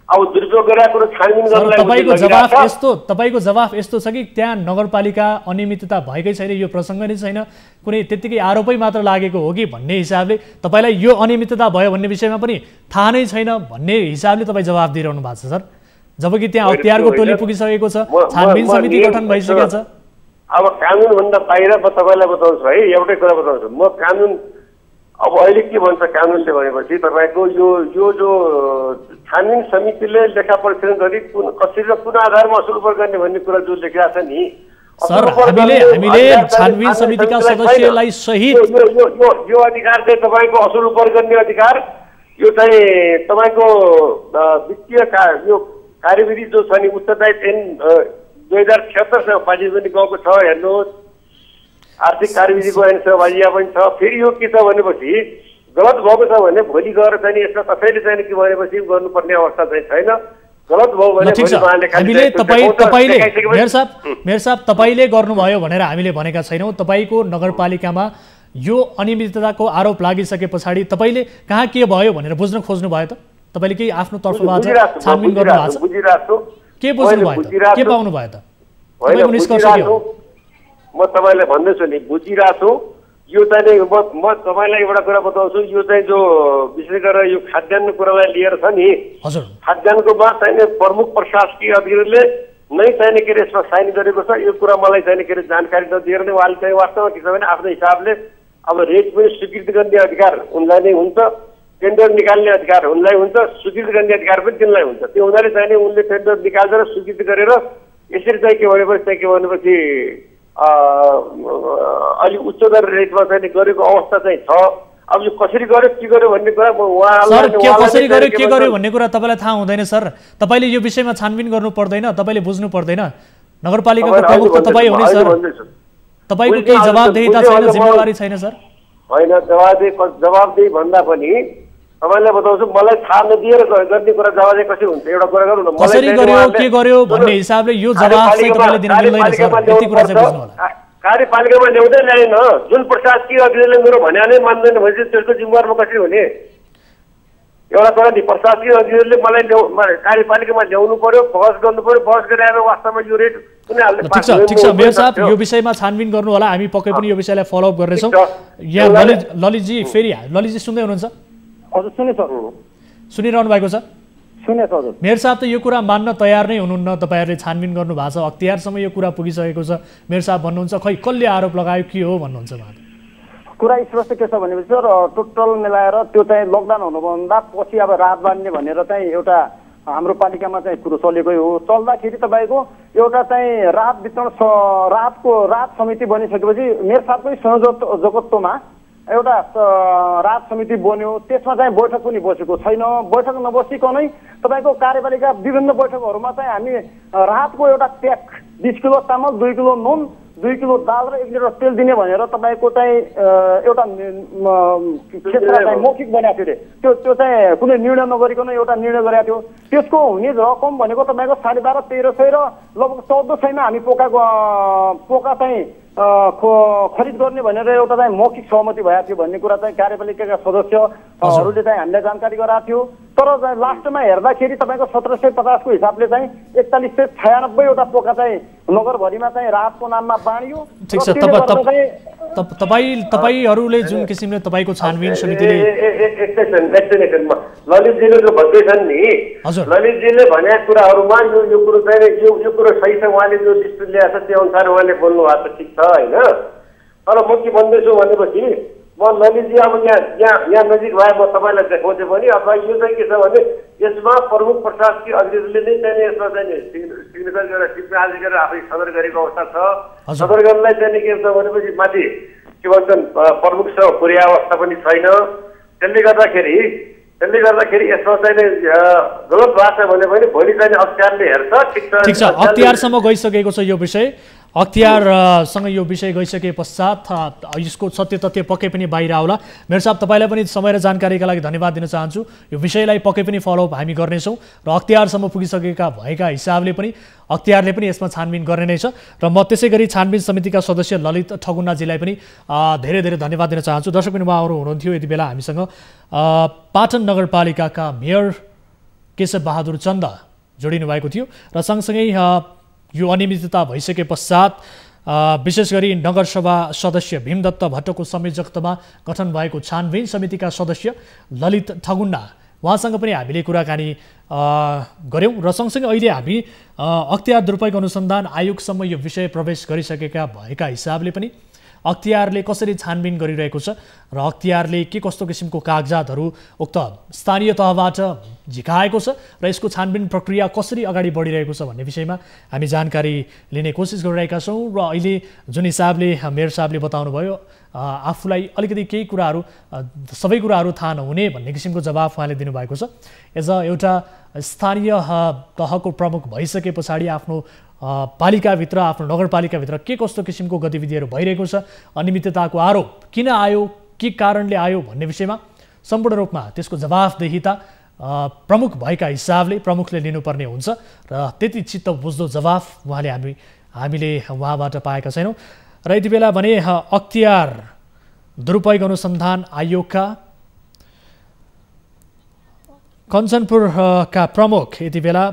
अब दुरुपयोग गरेको छानबिन गर्नलाई तपाईको जवाफ यस्तो छ कि त्यहाँ नगरपालिका अनियमितता भएकै छैन, यो प्रसङ्ग नै छैन, कुनै त्यतिकै आरोपै मात्र लागेको हो कि भन्ने हिसाबले तपाईलाई यो अनियमितता भयो भन्ने विषयमा पनि थाहा नै छैन भन्ने हिसाबले तपाईँ जवाफ दिइरहनु भएको छ सर, जबकि त्यहाँ अख्तियारको टोली पुगिसकेको छ, छानबिन समिति गठन भइसकेको छ। अब कानुनभन्दा बाहिर म तपाईँलाई बताउँछु है, एउटै कुरा बताउँछु म। कानुन अब अहिले के भन्छ कानुनले भनेपछि तपाईँको यो जो छानबिन समितिले लेखा परीक्षण गरी कसरी र कुन आधारमा असुल गर्ने भन्ने कुरा जो लेखिरहेको छ नि सर, हामीले छानबिन समितिका सदस्यलाई सहित यो अधिकार चाहिँ तपाईँको असुल गर्ने अधिकार यो चाहिँ तपाईँको वित्तीय यो कार्यविधि जो छ नि उत्तरदायी 2076 बाजीगुनी गाउँको छ, हेर्नुहोस् आर्थिक कार्यविधिको ऐन सहभागिता पनि छ। फेरि यो के छ भनेपछि गलत भएको छ भने भोलि गएर चाहिँ यसमा कसैले चाहिँ के भनेपछि गर्नुपर्ने अवस्था चाहिँ छैन। गलत भयो भने हामीले तपाईले मेयर साहब तपाईले गर्नुभयो भनेर हामीले भनेका छैनौँ। तपाईको नगरपालिकामा यो अनियमितताको आरोप लागिसके पछाडि तपाईँले कहाँ के भयो भनेर बुझ्न खोज्नु भयो त? तपाईँले केही आफ्नो तर्फबाट छानबिन गर्नु भएको छ? के बुझ्नु भयो त? के पाउनु भयो त? तपाईँको निष्कर्ष के हो? म तपाईँलाई भन्दैछु नि, बुझिरहेको छु। यो चाहिँ म तपाईँलाई एउटा कुरा बताउँछु, यो चाहिँ जो विशेष गरेर यो खाद्यान्न कुरालाई लिएर छ नि, हजुर, खाद्यान्नको चाहिने प्रमुख प्रशासकीय अधिकारीले नै चाहिने के अरे यसमा साइन गरेको छ। यो कुरा मलाई चाहिने के अरे जानकारी नदिएर नै उहाँले चाहिँ वास्तवमा के छ भने आफ्नो हिसाबले अब रेट पनि स्वीकृति गर्ने अधिकार उनलाई नै हुन्छ, टेन्डर निकाल्ने अधिकार उनलाई हुन्छ, स्वीकृति गर्ने अधिकार पनि तिनलाई हुन्छ। त्यो हुनाले चाहिने उनले टेन्डर निकाल्छ र स्वीकृति गरेर यसरी चाहिँ के भनेपछि अलिक उच्चतर रेटमा चाहिँ गरेको अवस्था चाहिँ छ। अब यो कसरी गर्यो के गर्यो भन्ने कुरा कसरी गर्यो के गर्यो भन्ने कुरा तपाईँलाई थाहा हुँदैन सर? तपाईँले यो विषयमा छानबिन गर्नु पर्दैन? तपाईँले बुझ्नु पर्दैन? नगरपालिकाको प्रमुख त तपाईँ हो नि सर, तपाईँको केही जवाबदेहिता छैन, जिम्मेवारी छैन सर? होइन, जवाबदेही भन्दा पनि तपाईँलाई बताउँछु, मलाई थाहा नदिएर गर्ने कुरा जवाबदेही कसरी हुन्छ? एउटा कुरा गरौँ न, कसरी गर्यो के गर्यो भन्ने हिसाबले यो जवाब चाहिँ तपाईँले दिन मिल्दैन सर, यति कुरा चाहिँ बुझ्नु होला। कार्यपालिकामा ल्याउँदै ल्याएन, जुन प्रशासकीय अधिकारीले मेरो भने नै मान्दैन भनेपछि त्यसको जिम्मेवारमा कसरी हुने? एउटा कुरा नि, प्रशासकीय अधिकारीले मलाई कार्यपालिकामा ल्याउनु पर्यो, बहस गर्नु पर्यो, बहस गरेर वास्तवमा यो रेट ठिक छ मेयर साहब, यो विषयमा छानबिन गर्नु होला। हामी पक्कै पनि यो विषयलाई फलोअप गर्नेछौँ। यहाँ ललितजी, फेरि ललितजी सुन्दै हुनुहुन्छ? हजुर, सुने सर, सुनिरहनु भएको छ? सुने सर। मेयर साहब त यो कुरा मान्न तयार नै हुनुहुन्न, तपाईँहरूले छानबिन गर्नु भएको छ, अख्तियारसम्म यो कुरा पुगिसकेको छ। मेयर साहब भन्नुहुन्छ खै कसले आरोप लगायो के हो भन्नुहुन्छ उहाँले? कुरा स्पष्ट के छ भनेपछि सर, टोटल मिलाएर त्यो चाहिँ लकडाउन हुनुभन्दा पछि अब राहत बाँड्ने भनेर चाहिँ एउटा हाम्रो पालिकामा चाहिँ कुरो चलेकै हो। चल्दाखेरि तपाईँको एउटा चाहिँ राहत समिति बनिसकेपछि मेयर साहबकै संयोजकत्वमा एउटा राहत समिति बन्यो। त्यसमा चाहिँ बैठक पनि बसेको छैन। बैठक नबसिकनै तपाईँको कार्यपालिका विभिन्न बैठकहरूमा चाहिँ हामी राहतको एउटा प्याक 20 किलो चामल, 2 किलो नुन, 2 किलो दाल र 1 लिटर तेल दिने भनेर तपाईँको चाहिँ एउटा क्षेत्र चाहिँ मौखिक बनाएको थियो अरे। त्यो चाहिँ कुनै निर्णय नगरिकन एउटा निर्णय गरेको थियो। त्यसको हुने रकम भनेको तपाईँको 12,500-1300 र लगभग 1,400मा हामी पोका चाहिँ खरिद गर्ने भनेर एउटा चाहिँ मौखिक सहमति भएको थियो भन्ने कुरा चाहिँ कार्यपालिकाका सदस्यहरूले चाहिँ हामीलाई जानकारी गराएको थियो। तर लास्टमा हेर्दाखेरि तपाईँको 1750 को हिसाबले चाहिँ 4196 वटा पोका चाहिँ नगरभरिमा चाहिँ राहतको नाममा बाँडियो। ठिक छ, तपाईहरूले जुन किसिमले तपाईँको छानबिन समितिले ललितजीले जो भन्दैछन् नि, ललितजीले भनेका कुराहरूमा यो कुरो चाहिँ यो कुरो सही छ। उहाँले जो लिस्ट ल्याएको छ त्यो अनुसार उहाँले बोल्नु भएको छ, ठिक छ होइन। तर म के भन्दैछु भनेपछि म ललितजी अब यहाँ नजिक भए म तपाईँलाई देखाउँछु पनि। अब यो चाहिँ के छ भने यसमा प्रमुख प्रशासकीय अधिकारीले नै चाहिँ यसमा चाहिँ सिग्नेचर गरेर टिप्पणी गरेर आफै सदर गरेको अवस्था छ। सदर गर्नलाई चाहिँ के छ भनेपछि माथि के भन्छन् प्रमुखसँग पुर्या अवस्था पनि छैन। त्यसले गर्दाखेरि यसमा चाहिँ गलत भएको छ भने पनि भोलि चाहिँ अख्तियारले हेर्छ। ठिक छ, अख्तियारसम्म गइसकेको छ यो विषय। अख्तियारसँग यो विषय गइसके पश्चात यसको सत्य तथ्य पक्कै पनि बाहिर आउला। मेयर साहब, तपाईँलाई पनि समय र जानकारीका लागि धन्यवाद दिन चाहन्छु। यो विषयलाई पक्कै पनि फलोअप हामी गर्नेछौँ र अख्तियारसम्म पुगिसकेका भएका हिसाबले पनि अख्तियारले पनि यसमा छानबिन गर्ने नै छ। र म त्यसै गरी छानबिन समितिका सदस्य ललित ठगुन्नाजीलाई पनि धेरै धेरै धन्यवाद दिन चाहन्छु। दर्शक पनि उहाँहरू हुनुहुन्थ्यो यति बेला हामीसँग पाटन नगरपालिकाका मेयर केशव बहादुर चन्द जोडिनु भएको थियो र सँगसँगै यो अनियमितता भइसके पश्चात विशेष गरी नगरसभा सदस्य भीमदत्त भट्टको संयोजकत्वमा गठन भएको छानबिन समितिका सदस्य ललित ठगुन्ना, उहाँसँग पनि हामीले कुराकानी गऱ्यौँ। र सँगसँगै अहिले हामी अख्तियार दुरुपयोग अनुसन्धान आयोगसम्म यो विषय प्रवेश गरिसकेका भएका हिसाबले पनि अख्तियारले कसरी छानबिन गरिरहेको छ र अख्तियारले के कस्तो किसिमको कागजातहरू उक्त स्थानीय तहबाट झिकाएको छ र यसको छानबिन प्रक्रिया कसरी अगाडि बढिरहेको छ भन्ने विषयमा हामी जानकारी लिने कोसिस गरिरहेका छौँ। र अहिले जुन हिसाबले मेयर साहबले बताउनु भयो आफूलाई अलिकति केही कुराहरू सबै कुराहरू थाहा नहुने भन्ने किसिमको जवाफ उहाँले दिनुभएको छ। एज एउटा स्थानीय तहको प्रमुख भइसके पछाडि आफ्नो पालिकाभित्र आफ्नो नगरपालिकाभित्र के कस्तो किसिमको गतिविधिहरू भइरहेको छ, अनियमितताको आरोप किन आयो, के कारणले आयो भन्ने विषयमा सम्पूर्ण रूपमा त्यसको जवाफदेहिता प्रमुख भएका हिसाबले प्रमुखले लिनुपर्ने हुन्छ र त्यति चित्त बुझ्दो जवाफ हामीले उहाँबाट पाएका छैनौँ। र यति बेला भने अख्तियार दुरुपयोग अनुसन्धान आयोगका कञ्चनपुरका प्रमुख यति बेला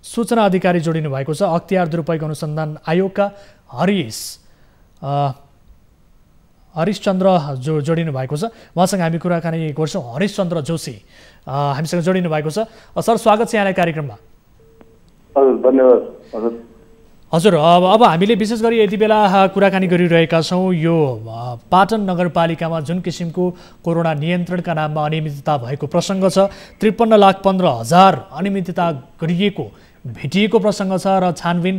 सूचना अधिकारी जोडिनु भएको छ। अख्तियार दुरुपयोग अनुसन्धान आयोगका हरिशचन्द्र जोडिनु भएको छ। उहाँसँग हामी कुराकानी गर्छौँ। हरिशचन्द्र जोशी हामीसँग जोडिनु भएको छ। सर, स्वागत छ यहाँलाई कार्यक्रममा। हजुर, धन्यवाद। हजुर, अब हामीले विशेष गरी यति बेला कुराकानी गरिरहेका छौँ यो पाटन नगरपालिकामा जुन किसिमको कोरोना नियन्त्रणका नाममा अनियमितता भएको प्रसङ्ग छ। 53,15,000 अनियमितता गरिएको भेटिएको प्रसङ्ग छ र छानबिन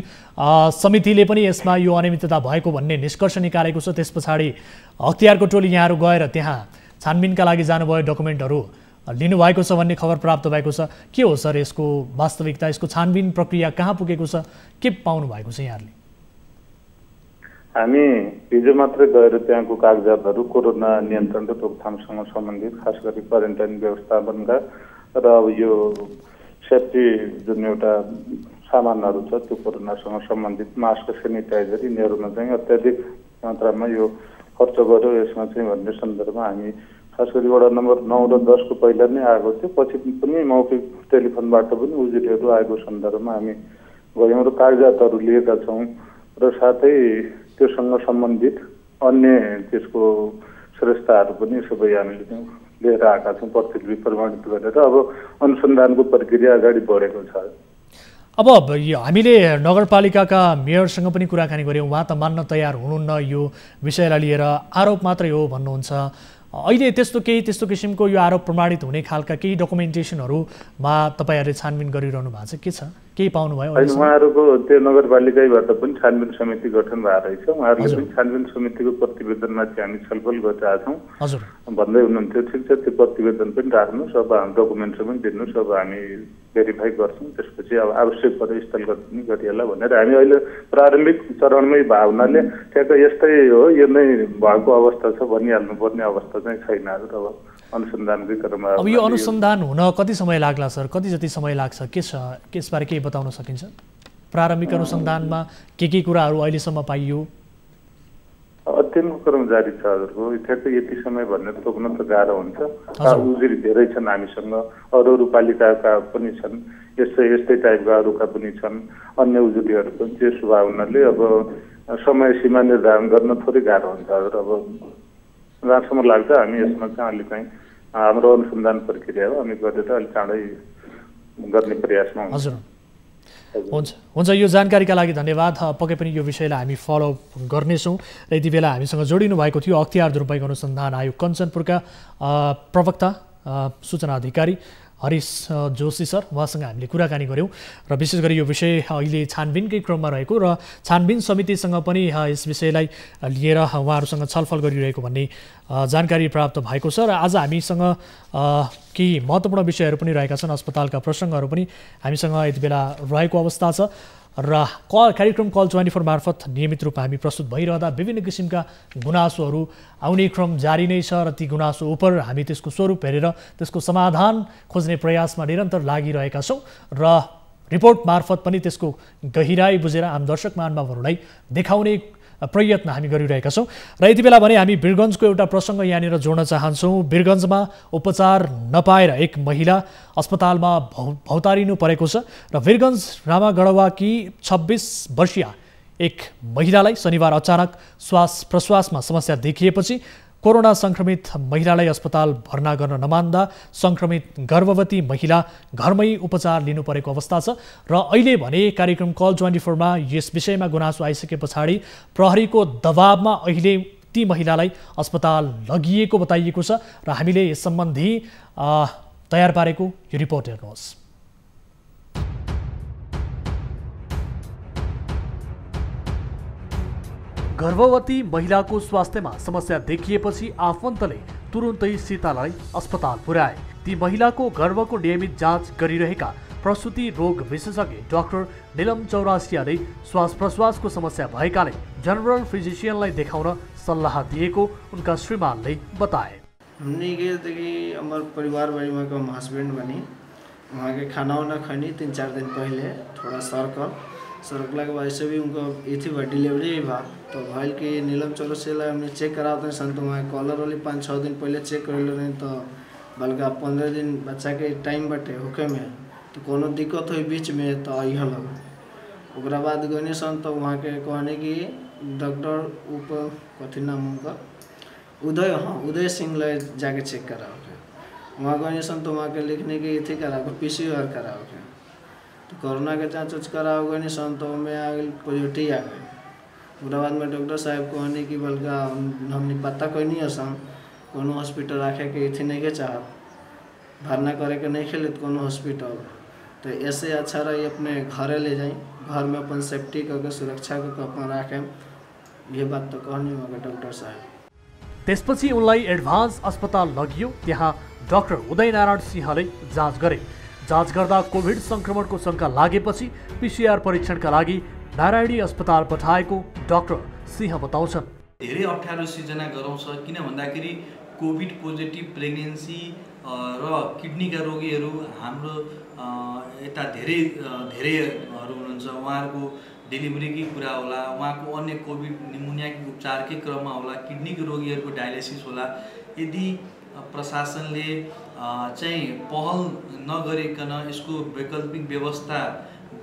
समितिले पनि यसमा यो अनियमितता भएको भन्ने निष्कर्ष निकालेको छ। त्यस पछाडि अख्तियारको टोली यहाँहरू गएर त्यहाँ छानबिनका लागि जानुभयो, डकुमेन्टहरू लिनुभएको छ भन्ने खबर प्राप्त भएको छ। के हो सर यसको वास्तविकता? यसको छानबिन प्रक्रिया कहाँ पुगेको छ? के पाउनु भएको छ यहाँहरूले? हामी हिजो मात्रै गएर त्यहाँको कागजातहरू कोरोना नियन्त्रण र रोकथामसँग सम्बन्धित खास गरी क्वारेन्टाइन व्यवस्थापनका र अब यो सेफ्टी जुन एउटा सामानहरू छ त्यो कोरोनासँग सम्बन्धित मास्क, सेनिटाइजर यिनीहरूमा चाहिँ अत्याधिक मात्रामा यो खर्च गर्यो यसमा चाहिँ भन्ने सन्दर्भमा हामी खास गरी वडा नम्बर 9 र 10 को पहिला नै आएको थियो। पछि पनि मौखिक टेलिफोनबाट पनि उजुरीहरू आएको सन्दर्भमा हामी गयौँ र कागजातहरू लिएका छौँ र साथै त्योसँग सम्बन्धित अन्य त्यसको श्रेष्ठताहरू पनि सबै हामीले लिएर आएका छौँ प्रतिलिपि प्रमाणित गरेर। अब अनुसन्धानको प्रक्रिया अगाडि बढेको छ। अब हामीले नगरपालिकाका मेयरसँग पनि कुराकानी गऱ्यौँ। उहाँ त मान्न तयार हुनुहुन्न यो विषयलाई लिएर, आरोप मात्रै हो भन्नुहुन्छ। अहिले त्यस्तो किसिमको यो आरोप प्रमाणित हुने खालका केही डकुमेन्टेसनहरूमा तपाईँहरूले छानबिन गरिरहनु भएको छ? के छ, केही पाउनुभयो? उहाँहरूको त्यो नगरपालिकाबाट पनि छानबिन समिति गठन भएको रहेछ। उहाँहरूले पनि छानबिन समितिको प्रतिवेदनमाथि हामी छलफल गरिरहेका छौँ भन्दै हुनुहुन्थ्यो। ठिक छ, त्यो प्रतिवेदन पनि राख्नुहोस्, अब हाम्रो डकुमेन्ट्स पनि दिनुहोस्, अब हामी भेरिफाई गर्छौँ, त्यसपछि अब आवश्यक परे स्थलगत पनि गरिएला भनेर हामी अहिले प्रारम्भिक चरणमै भएको हुनाले त्यहाँको यस्तै हो, यो नै भएको अवस्था छ भनिहाल्नुपर्ने अवस्था चाहिँ छैन। अब अनुसन्धानकै क्रममा अब यो अनुसन्धान हुन कति समय लाग्ला सर? कति जति समय लाग्छ? के छ, यसबारे केही बताउन सकिन्छ? प्रारम्भिक अनुसन्धानमा के कुराहरू अहिलेसम्म पाइयो? अध्ययनको क्रम जारी छ हजुरको। ठ्याक्कै यति समय भनेर तोक्न त गाह्रो हुन्छ। उजुरी धेरै छन् हामीसँग, अरू पालिकाका पनि छन्, यस्तै टाइपका अरूका पनि छन्, अन्य उजुरीहरू पनि त्यसो भए हुनाले अब समय सीमा निर्धारण गर्न थोरै गाह्रो हुन्छ हजुर। अब जहाँसम्म लाग्छ हामी यसमा चाहिँ अलि चाहिँ हाम्रो अनुसन्धान प्रक्रिया हो, हामी गरेर अलिक चाँडै गर्ने प्रयासमा हुन्छ। हजुर, हुन्छ। यो जानकारीका लागि धन्यवाद। पक्कै पनि यो विषयलाई हामी फलो गर्नेछौँ। र यति बेला हामीसँग जोडिनु भएको थियो अख्तियार दुरुपयोग अनुसन्धान आयोग कञ्चनपुरका प्रवक्ता सूचना अधिकारी हरिश जोशी सर। उहाँसँग हामीले कुराकानी गऱ्यौँ र विशेष गरी यो विषय अहिले छानबिनकै क्रममा रहेको र छानबिन समितिसँग पनि यस विषयलाई लिएर उहाँहरूसँग छलफल गरिरहेको भन्ने जानकारी प्राप्त भएको छ। र आज हामीसँग केही महत्त्वपूर्ण विषयहरू पनि रहेका छन्, अस्पतालका प्रसङ्गहरू पनि हामीसँग यति बेला रहेको अवस्था छ र कार्यक्रम कल 24 मार्फत नियमित रूपमा हामी प्रस्तुत भइरहँदा विभिन्न किसिमका गुनासोहरू आउने क्रम जारी नै छ र ती गुनासो उप हामी त्यसको स्वरूप हेरेर त्यसको समाधान खोज्ने प्रयासमा निरन्तर लागिरहेका छौँ र रिपोर्ट मार्फत पनि त्यसको गहिराई बुझेर आम दर्शक महानुभावहरूलाई देखाउने प्रयत्न हामी गरिरहेका छौँ। र यति बेला भने हामी वीरगञ्जको एउटा प्रसङ्ग यहाँनिर जोड्न चाहन्छौँ। वीरगञ्जमा उपचार नपाएर एक महिला अस्पतालमा भौतारिनु परेको छ र वीरगञ्ज रामागढवाकी 26 वर्षीय एक महिलालाई शनिबार अचानक श्वास प्रश्वासमा समस्या देखिएपछि कोरोना सङ्क्रमित महिलालाई अस्पताल भर्ना गर्न नमान्दा सङ्क्रमित गर्भवती महिला घरमै उपचार लिनु परेको अवस्था छ र अहिले भने कार्यक्रम कल 24 मा यस विषयमा गुनासो आइसके पछाडि प्रहरीको दबावमा अहिले ती महिलालाई अस्पताल लगिएको बताइएको छ र हामीले यस सम्बन्धी तयार पारेको यो रिपोर्ट हेर्नुहोस्। गर्भवती महिलाको स्वास्थ्यमा समस्या देखिएपछि आफन्तले तुरुन्तै सीतालाई अस्पताल पुर्याए। ती महिलाको गर्भको नियमित जाँच गरिरहेका प्रसुति रोग विशेषज्ञ डाक्टर नीलम चौरासियाले श्वास प्रश्वासको समस्या भएकाले जनरल फिजिशियनलाई देखाउन सल्लाह दिएको उनका श्रीमानले बताए। हमने के हमारे परिवार में हस्बैंड बनी वहाँ के खाना वाना खनी 3-4 दिन पहले थोड़ा सर्कल सरकला के वजह से भी उनको इथी बा डिलीवरी भी बा। तो भइल कि नीलम चौरसिया हमने चेक कराते हैं सन, तो वहाँ कॉलर वाली 5-6 दिन पहले चेक कर ले रहे, तो बल्कि 15 दिन बच्चा के टाइम बटे होके में, तो कोनो दिक्कत हुई बीच में तो आई लग। ओकरा बाद गए सन तो वहाँ के कहने कि डॉक्टर ऊपर कथी नाम उनका उदय सिंह ले जाके चेक कराओ के। वहाँ गए सन तो वहाँ के लिखने की इथी कराओ के PCR कराओ के। तो कोरोना के जाँच उच कराओ गए सन तो में आ गई पॉजिटिव आ गई। उसके बाद में डॉक्टर साहब कहने की बल्कि हमने पता कोई नहीं सन कोनो हॉस्पिटल रखे के इथी नहीं के चाहत भरना करे के नहीं खेले कोनो हॉस्पिटल, तो ऐसे अच्छा रही अपने घरे ले जाए, घर में अपन सेफ्टी करके सुरक्षा करके अपन राखें। ये बात तो कहनी होगा डॉक्टर साहब। त्यसपछि उनलाई एडभान्स अस्पताल लगियो। त्यहाँ डाक्टर उदयनारायण सिंहले जाँच गरे। जाँच गर्दा कोभिड संक्रमणको शंका लागेपछि PCR परीक्षणका लागि नारायणी अस्पताल पठाएको डाक्टर सिंह बताउँछन्। धेरै अप्ठ्यारो सिर्जना गराउँछ, किन भन्दाखेरि कोभिड पोजिटिभ प्रेग्नेन्सी र किडनीका रोगीहरू हाम्रो यता धेरैहरू हुनुहुन्छ। उहाँहरूको डेलिभरीकै कुरा होला, उहाँको अन्य कोभिड निमोनियाको उपचारकै क्रममा होला, किडनीको रोगीहरूको डायलिसिस होला। यदि प्रशासनले चाहिँ पहल नगरिकन यसको वैकल्पिक व्यवस्था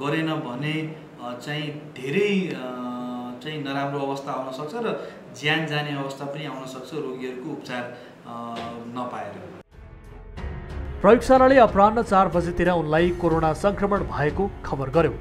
गरेन भने चाहिँ धेरै चाहिँ नराम्रो अवस्था आउन सक्छ र ज्यान जाने अवस्था पनि आउन सक्छ रोगीहरूको उपचार नपाएर। प्रयोगशालाले अपराह्न 4 बजेतिर उनलाई कोरोना संक्रमण भएको खबर गर्यो।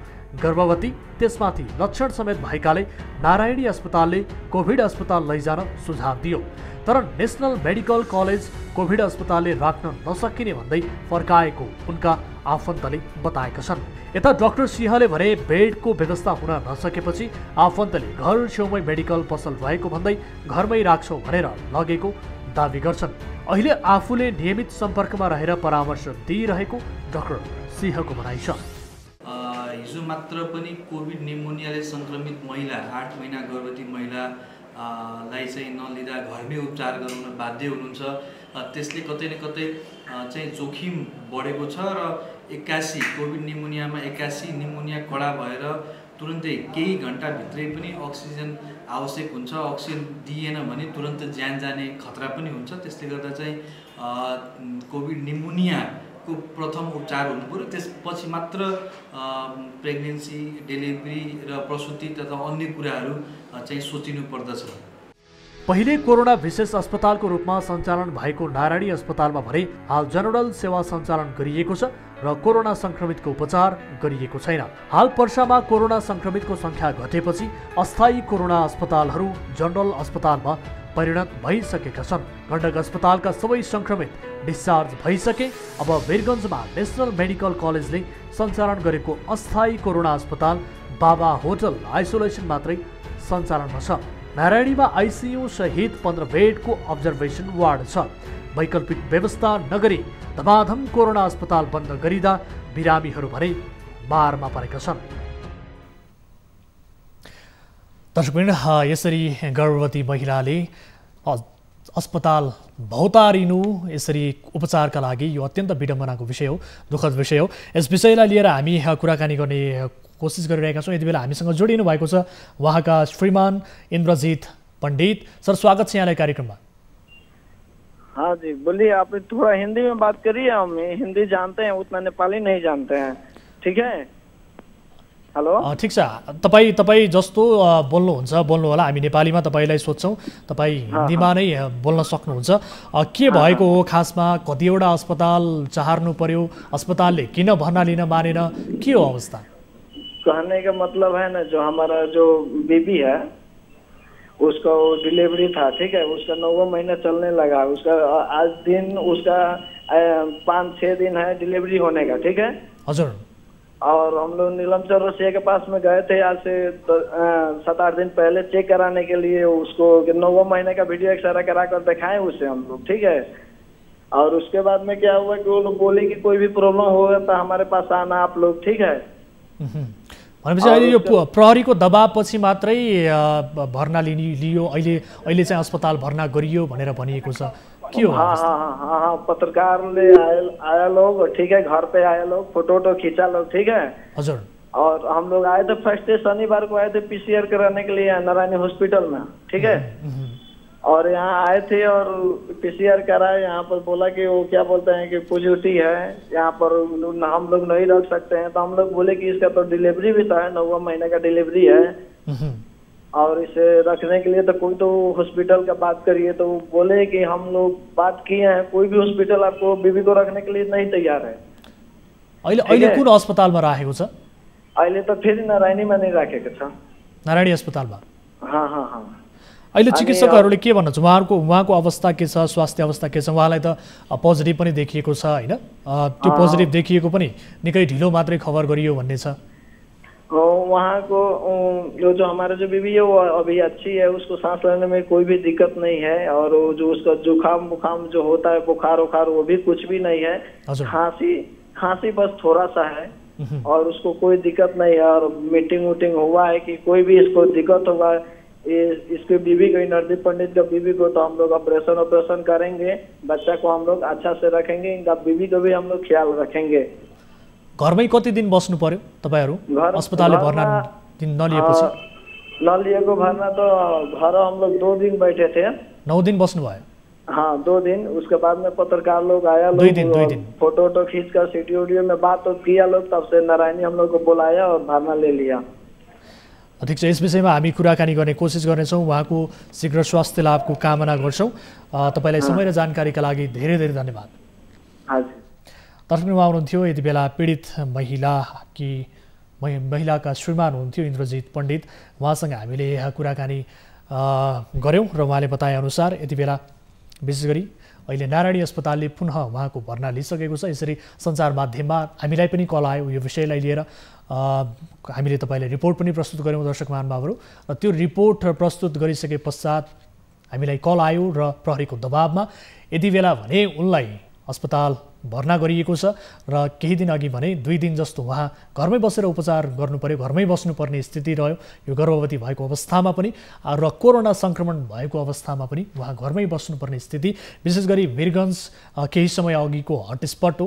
गर्भवती त्यसमाथि लक्षण समेत भएकाले नारायणी अस्पतालले कोभिड अस्पताल लैजान सुझाव दियो। तर नेशनल मेडिकल कलेज कोभिड अस्पतालले राख्न नसकिने भन्दै फर्काएको उनका आफन्तले बताएका छन्। यता डाक्टर सिंहले भने बेडको व्यवस्था हुन नसकेपछि आफन्तले घर छेउमै मेडिकल पसल रहेको भन्दै घरमै राख्छौँ भनेर लगेको दावी गर्छन्। अहिले आफूले नियमित सम्पर्कमा रहेर परामर्श दिइरहेको डाक्टर सिंहको भनाइ छ। हिजो मात्र पनि कोभिड निमोनियाले संक्रमित महिला 8 महिना गर्भवती महिला लाई चाहिँ नलिँदा घरमै उपचार गराउन बाध्य हुनुहुन्छ। त्यसले कतै न कतै चाहिँ जोखिम बढेको छ र 81 कोभिड निमोनियामा 81 निमोनिया कडा भएर तुरुन्तै केही घण्टाभित्रै पनि अक्सिजन आवश्यक हुन्छ। अक्सिजन दिएन भने तुरन्त ज्यान जाने खतरा पनि हुन्छ। त्यसले गर्दा चाहिँ कोभिड निमोनियाको प्रथम उपचार हुनुपर्यो, त्यसपछि मात्र प्रेग्नेन्सी, डेलिभरी र प्रसुति तथा अन्य कुराहरू चाहिँ सोचिनु पर्दछ। पहिले कोरोना विशेष अस्पतालको रूपमा सञ्चालन भएको नारायणी अस्पतालमा भने हाल जनरल सेवा सञ्चालन गरिएको छ र कोरोना संक्रमितको उपचार गरिएको छैन। हाल पर्सामा कोरोना संक्रमितको संख्या घटेपछि अस्थायी कोरोना अस्पतालहरू जनरल अस्पतालमा परिणत भइसकेका छन्। गण्डक अस्पतालका सबै संक्रमित डिस्चार्ज भइसके। अब वीरगञ्जमा नेशनल मेडिकल कलेजले सञ्चालन गरेको अस्थायी कोरोना अस्पताल बाबा होटल आइसोलेसन मात्रै सञ्चालनमा छ। नारायणीमा ICU सहित 15 बेडको अब्जर्भेसन वार्ड छ। वैकल्पिक व्यवस्था नगरी धमाधम कोरोना अस्पताल बन्द गरिँदा बिरामीहरू भने मारमा परेका छन्। दर्शकवृन्द, यसरी गर्भवती महिलाले अस्पताल भौतारिनु यसरी उपचारका लागि यो अत्यन्त विडम्बनाको विषय हो, दुःखद विषय हो। यस विषयलाई लिएर हामी कुराकानी गर्ने कोसिस गरिरहेका छौँ। यति बेला हामीसँग जोडिनु भएको छ उहाँका श्रीमान इन्द्रजीत पंडित। सर, स्वागत छ यहाँलाई कार्यक्रममा। हाँ जी, बोलिए। आप थोड़ा हिंदी में बात करिए, हम हिंदी जानते हैं, उतना नेपाली नहीं जानते हैं, ठीक है? हेलो, ठिक छ। तपाईँ जस्तो बोल्नुहुन्छ बोल्नु होला, हामी नेपालीमा तपाईँलाई सोध्छौँ, तपाईँ हिन्दीमा नै बोल्न सक्नुहुन्छ। के भएको हो खासमा? कतिवटा अस्पताल चाहर्नु पर्यो, अस्पतालले किन भर्ना लिन मानेन, के हो अवस्था? कहने का मतलब है ना, जो हमारा जो बेबी है उसका डिलीवरी था, ठीक है, उसका 9वां महीना चलने लगा, उसका आज दिन उसका 5-6 दिन है डिलीवरी होने का, ठीक है हजुर। और हम लोग नीलम चौरसिया के पास में गए थे आज से 7-8 दिन पहले चेक कराने के लिए। उसको 9वां महीने का वीडियो एक्सरे करा कर दिखाए उसे हम लोग, ठीक है। और उसके बाद में क्या हुआ कि वो लोग बोले कि कोई भी प्रॉब्लम होगा तो हमारे पास आना आप लोग, ठीक है। भनेपछि अहिले यो प्रहरीको दबावपछि मात्रै भर्ना लियो, अहिले चाहिँ अस्पताल भर्ना गरियो भनेर भनिएको छ, के हो? हाँ, पत्रकार ले आया लोग, ठीक है, घर पे आया लोग, फोटो खींचा लोग, ठीक है हजुर। और हम लोग आए थे फर्स्ट डे शनिवार को आए थे PCR कराने के लिए नारायणी हॉस्पिटल में, ठीक है। और यहाँ आए थे और PCR कराए, यहाँ पर बोला कि वो क्या बोलते हैं कि पॉजिटिव है, यहाँ पर हम लोग नहीं रख सकते हैं। तो हम लोग बोले कि इसका तो डिलीवरी भी था, 9वां महीने का डिलीवरी है और इसे रखने के लिए तो कोई तो हॉस्पिटल का बात करिए। तो बोले कि हम लोग बात किए हैं, कोई भी हॉस्पिटल आपको बीबी को रखने के लिए नहीं तैयार है। अहिले कुन अस्पतालमा राखेको छ? अहिले त फेरि नारायणीमा नै राखेको छ, नारायणी अस्पतालमा। अहिले चिकित्सकहरूले के भन्नुहुन्छ? उहाँको अवस्था के छ, स्वास्थ्य अवस्था के छ? उहाँलाई त पोजिटिभ पनि देखिएको छ हैन? त्यो पोजिटिभ देखिएको पनि निकै ढिलो मात्रै खबर गरियो भन्ने छ। वहाँ को जो हमारे जो बीबी है वो अभी अच्छी है, उसको सांस लेने में कोई भी दिक्कत नहीं है। और जो उसका जुकाम बुखाम जो होता है, बुखार उखार, वो भी कुछ भी नहीं है। खांसी बस थोड़ा सा है और उसको कोई दिक्कत नहीं है। और मीटिंग हुआ है कि कोई भी इसको दिक्कत होगा, इसके बीबी को, नरदीप पंडित का बीबी को, तो हम लोग ऑपरेशन करेंगे, बच्चा को हम लोग अच्छा से रखेंगे, इनका बीबी को भी हम लोग ख्याल रखेंगे। घरमै कति दिन बस्नु पर्यो तपाईहरु? अस्पतालले भर्ना नलिएपछि? नलिएको भर्ना तो घर हम लोग 2 दिन बैठे थे। 9 दिन बस्नु भयो? हाँ 2 दिन। उसके बाद में पत्रकार लोग आया, 2 दिन फोटो खींच कर सिटी में बात तो किया लोग, तब से नारायणी हम लोग को बुलाया और भर्ना ले लिया। ठिक छ, यस विषयमा हामी कुराकानी गर्ने कोसिस गर्नेछौँ। उहाँको शीघ्र स्वास्थ्य लाभको कामना गर्छौँ। तपाईँलाई समय र जानकारीका लागि धेरै धेरै धन्यवाद। हजुर। दर्शक उहाँ हुनुहुन्थ्यो यति बेला पीडित महिलाका श्रीमान हुनुहुन्थ्यो इन्द्रजित पण्डित। उहाँसँग हामीले यहाँ कुराकानी गऱ्यौँ र उहाँले बताएअनुसार यति बेला विशेष गरी अहिले नारायणी अस्पतालले पुनः उहाँको भर्ना लिइसकेको छ। यसरी सञ्चार माध्यममा हामीलाई पनि कल आयो यो विषयलाई लिएर। हामीले तपाईँलाई रिपोर्ट पनि प्रस्तुत गऱ्यौँ दर्शक महानुभावहरू, र त्यो रिपोर्ट प्रस्तुत गरिसके पश्चात हामीलाई कल आयो र प्रहरीको दबावमा यति बेला भने उनलाई अस्पताल भर्ना गरिएको छ र केही दिन अघि भने 2 दिन जस्तो उहाँ घरमै बसेर उपचार गर्नु पर्यो, घरमै बस्नुपर्ने स्थिति रह्यो। यो गर्भवती भएको अवस्थामा पनि र कोरोना सङ्क्रमण भएको अवस्थामा पनि उहाँ घरमै बस्नुपर्ने स्थिति। विशेष गरी वीरगञ्ज केही समय अघिको हटस्पट हो।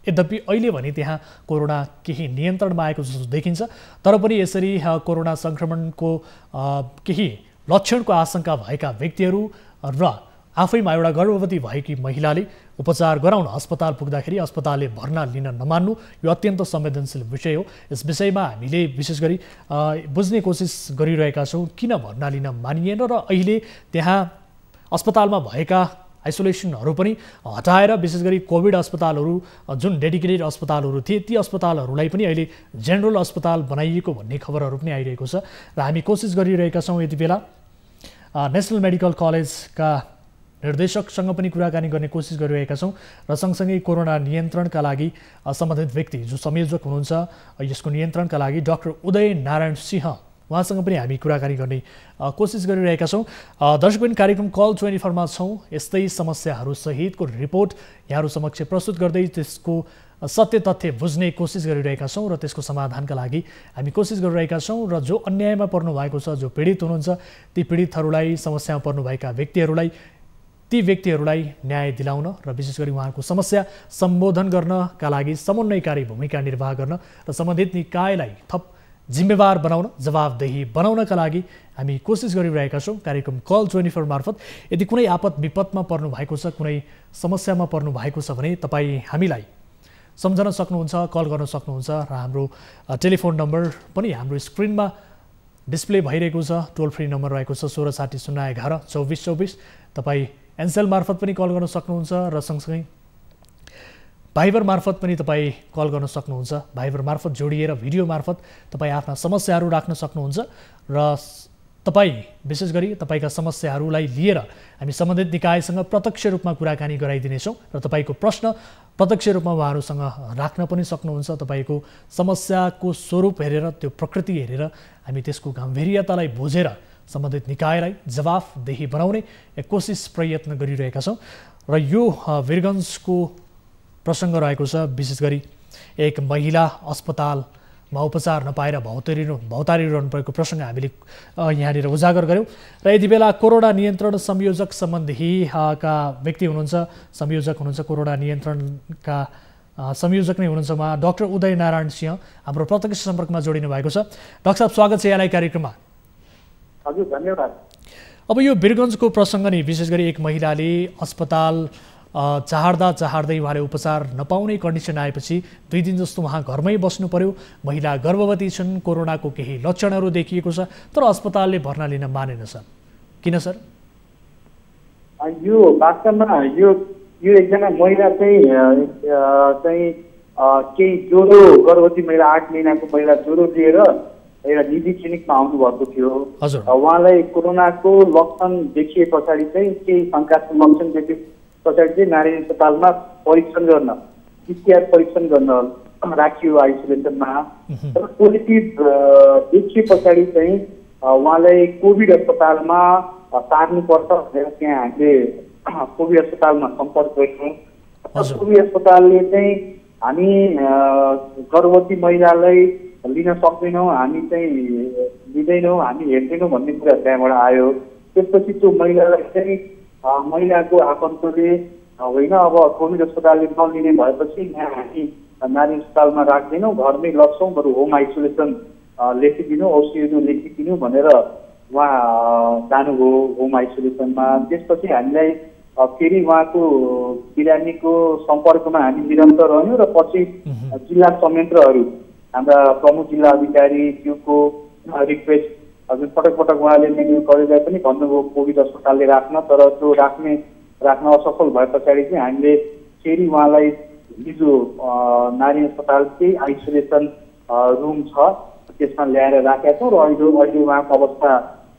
यद्यपि अहिले भने त्यहाँ कोरोना केही नियन्त्रणमा आएको जस्तो देखिन्छ, तर पनि यसरी कोरोना सङ्क्रमणको केही लक्षणको आशंका भएका व्यक्तिहरू र आफैमा एउटा गर्भवती भएकी महिलाले उपचार गराउन अस्पताल पुग्दाखेरि अस्पतालले भर्ना लिन नमान्नु यो अत्यन्त संवेदनशील विषय हो। यस विषयमा हामीले विशेष गरी बुझ्ने कोसिस गरिरहेका छौँ किन भर्ना लिन मानिएन र अहिले त्यहाँ अस्पतालमा भएका आइसोलेसनहरू पनि हटाएर विशेष गरी कोभिड अस्पतालहरू जुन डेडिकेटेड अस्पतालहरू थिए ती अस्पतालहरूलाई पनि अहिले जेनरल अस्पताल बनाइएको भन्ने खबरहरू पनि आइरहेको छ र हामी कोसिस गरिरहेका छौँ यति बेला नेसनल मेडिकल कलेजका निर्देशकसँग पनि कुराकानी गर्ने कोसिस गरिरहेका छौँ र सँगसँगै कोरोना नियन्त्रणका लागि सम्बन्धित व्यक्ति जो संयोजक हुनुहुन्छ यसको नियन्त्रणका लागि डाक्टर उदय नारायण सिंह उहाँसँग पनि हामी कुराकानी गर्ने कोसिस गरिरहेका छौँ। दर्शकबिन कार्यक्रम कल 24मा छौँ। यस्तै समस्याहरू सहितको रिपोर्ट यहाँहरू समक्ष प्रस्तुत गर्दै त्यसको सत्य तथ्य बुझ्ने कोसिस गरिरहेका छौँ र त्यसको समाधानका लागि हामी कोसिस गरिरहेका छौँ र जो अन्यायमा पर्नु भएको छ, जो पीडित हुनुहुन्छ, ती पीडितहरूलाई, समस्यामा पर्नुभएका व्यक्तिहरूलाई, ती व्यक्तिहरूलाई न्याय दिलाउन र विशेष गरी उहाँहरूको समस्या सम्बोधन गर्नका लागि समन्वयकारी भूमिका निर्वाह गर्न र सम्बन्धित निकायलाई थप जिम्मेवार बनाउन, जवाबदेही बनाउनका लागि हामी कोसिस गरिरहेका छौँ। कार्यक्रम कल 24 मार्फत यदि कुनै आपद विपदमा पर्नु भएको छ, कुनै समस्यामा पर्नु भएको छ भने तपाईँ हामीलाई सम्झन सक्नुहुन्छ, कल गर्न सक्नुहुन्छ र हाम्रो टेलिफोन नम्बर पनि हाम्रो स्क्रिनमा डिस्प्ले भइरहेको छ। टोल फ्री नम्बर रहेको छ 1660 011 2424। तपाईँ एनसेल मार्फत पनि कल गर्न सक्नुहुन्छ र सँगसँगै भाइबर मार्फत पनि तपाईँ कल गर्न सक्नुहुन्छ। भाइबर मार्फत जोडिएर भिडियो मार्फत तपाईँ आफ्ना समस्याहरू राख्न सक्नुहुन्छ र तपाईँ विशेष गरी तपाईँका समस्याहरूलाई लिएर हामी सम्बन्धित निकायसँग प्रत्यक्ष रूपमा कुराकानी गराइदिनेछौँ र तपाईँको प्रश्न प्रत्यक्ष रूपमा उहाँहरूसँग राख्न पनि सक्नुहुन्छ। तपाईँको समस्याको स्वरूप हेरेर, त्यो प्रकृति हेरेर हामी त्यसको गम्भीर्यतालाई बुझेर सम्बन्धित निकायलाई जवाफदेही बनाउने कोसिस प्रयत्न गरिरहेका छौँ र यो वीरगञ्जको प्रसङ्ग रहेको छ। विशेष गरी एक महिला अस्पतालमा उपचार नपाएर भौतारिरहनु परेको प्रसङ्ग हामीले यहाँनिर उजागर गऱ्यौँ र यति बेला कोरोना नियन्त्रण संयोजक सम्बन्धी का व्यक्ति हुनुहुन्छ, संयोजक हुनुहुन्छ कोरोना नियन्त्रणका संयोजक नै हुनुहुन्छ उहाँ डाक्टर उदय नारायण सिंह हाम्रो प्रत्यक्ष सम्पर्कमा जोडिनु भएको छ। डाक्टर साहब, स्वागत छ यहाँलाई कार्यक्रममा। हजुर, धन्यवाद। अब यो वीरगञ्जको प्रसङ्ग नै विशेष गरी एक महिलाले अस्पताल चाहँदै उहाँले उपचार नपाउने कन्डिसन आएपछि 2 दिन जस्तो उहाँ घरमै बस्नु पर्यो। महिला गर्भवती छन्, कोरोनाको केही लक्षणहरू देखिएको छ, तर अस्पतालले भर्ना लिन मानेन सर। किन सर? यो वास्तवमा यो एकजना महिला चाहिँ केही ज्वरो, गर्भवती महिला 8 महिनाको महिला ज्वरो लिएर एउटा निजी क्लिनिकमा आउनुभएको थियो। उहाँलाई कोरोनाको लक्षण देखिए पछाडि चाहिँ केही शङ्कास्पद लक्षण देखिए पछाडि चाहिँ नारायणी अस्पतालमा परीक्षण गर्न, PCR परीक्षण गर्न राखियो आइसोलेसनमा। तर पोजिटिभ देखिए पछाडि चाहिँ उहाँलाई कोभिड अस्पतालमा सार्नुपर्छ भनेर त्यहाँ हामीले कोभिड अस्पतालमा सम्पर्क गऱ्यौँ। कोभिड अस्पतालले चाहिँ हामी गर्भवती महिलालाई लिन सक्दैनौँ, हामी चाहिँ लिँदैनौँ, हामी हेर्दैनौँ भन्ने कुरा त्यहाँबाट आयो। त्यसपछि त्यो महिलालाई चाहिँ महिलाको आफन्तले होइन अब कोभिड अस्पतालले नलिने भएपछि यहाँ हामी नारी अस्पतालमा राख्दैनौँ, घरमै लग्छौँ, बरु होम आइसोलेसन लेखिदिनु, औषधिहरू लेखिदिनु भनेर उहाँ जानुभयो होम आइसोलेसनमा। त्यसपछि हामीलाई फेरि उहाँको बिरामीको सम्पर्कमा हामी निरन्तर रह्यौँ र पछि जिल्ला संयन्त्रहरू, हाम्रा प्रमुख जिल्ला अधिकारी त्योको रिक्वेस्ट हजुर पटक पटक उहाँले मेडिकल कलेजलाई पनि भन्नुभयो कोभिड अस्पतालले राख्न, तर त्यो राख्न असफल भए पछाडि चाहिँ हामीले फेरि उहाँलाई हिजो नारी अस्पतालकै आइसोलेसन रुम छ त्यसमा ल्याएर राखेका छौँ र अहिले उहाँको अवस्था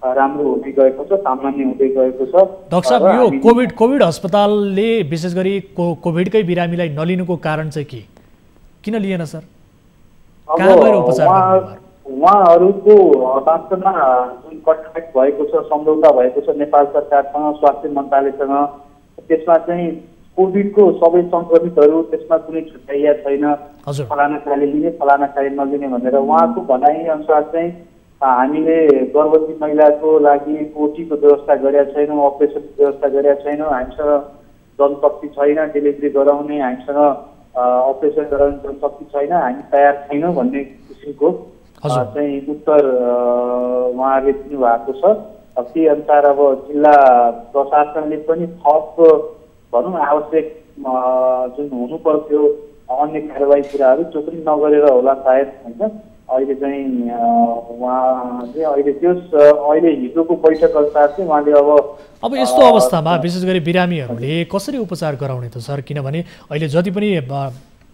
राम्रो हुँदै गएको छ, सामान्य हुँदै गएको छ। डाक्टर साहब, यो कोभिड अस्पतालले विशेष गरी कोभिडकै बिरामीलाई नलिनुको कारण चाहिँ के, किन लिएन सर? उहाँहरूको वास्तवमा जुन कन्ट्र्याक्ट भएको छ, सम्झौता भएको छ नेपाल सरकारसँग, स्वास्थ्य मन्त्रालयसँग, त्यसमा चाहिँ कोभिडको सबै सङ्क्रमितहरू त्यसमा कुनै छुट्याइया छैन, फलाना खाले लिने फलाना खाले नलिने भनेर उहाँको भनाइ अनुसार चाहिँ हामीले गर्भवती महिलाको लागि ओटीको व्यवस्था गरेका छैनौँ, अपरेसनको व्यवस्था गरेका छैनौँ, हामीसँग जनशक्ति छैन डेलिभरी गराउने, हामीसँग अपरेसन गराउने जनशक्ति छैन, हामी तयार छैनौँ भन्ने किसिमको चाहिँ उत्तर उहाँले दिनुभएको छ। त्यही अनुसार अब जिल्ला प्रशासनले पनि थप भनौँ आवश्यक जुन हुनु पर्थ्यो अन्य कारवाही कुराहरू त्यो पनि नगरेर होला सायद होइन। अहिले चाहिँ उहाँले अहिले हिजोको बैठक अनुसार चाहिँ उहाँले अब यस्तो अवस्थामा विशेष गरी बिरामीहरूले कसरी उपचार गराउने त सर? किनभने अहिले जति पनि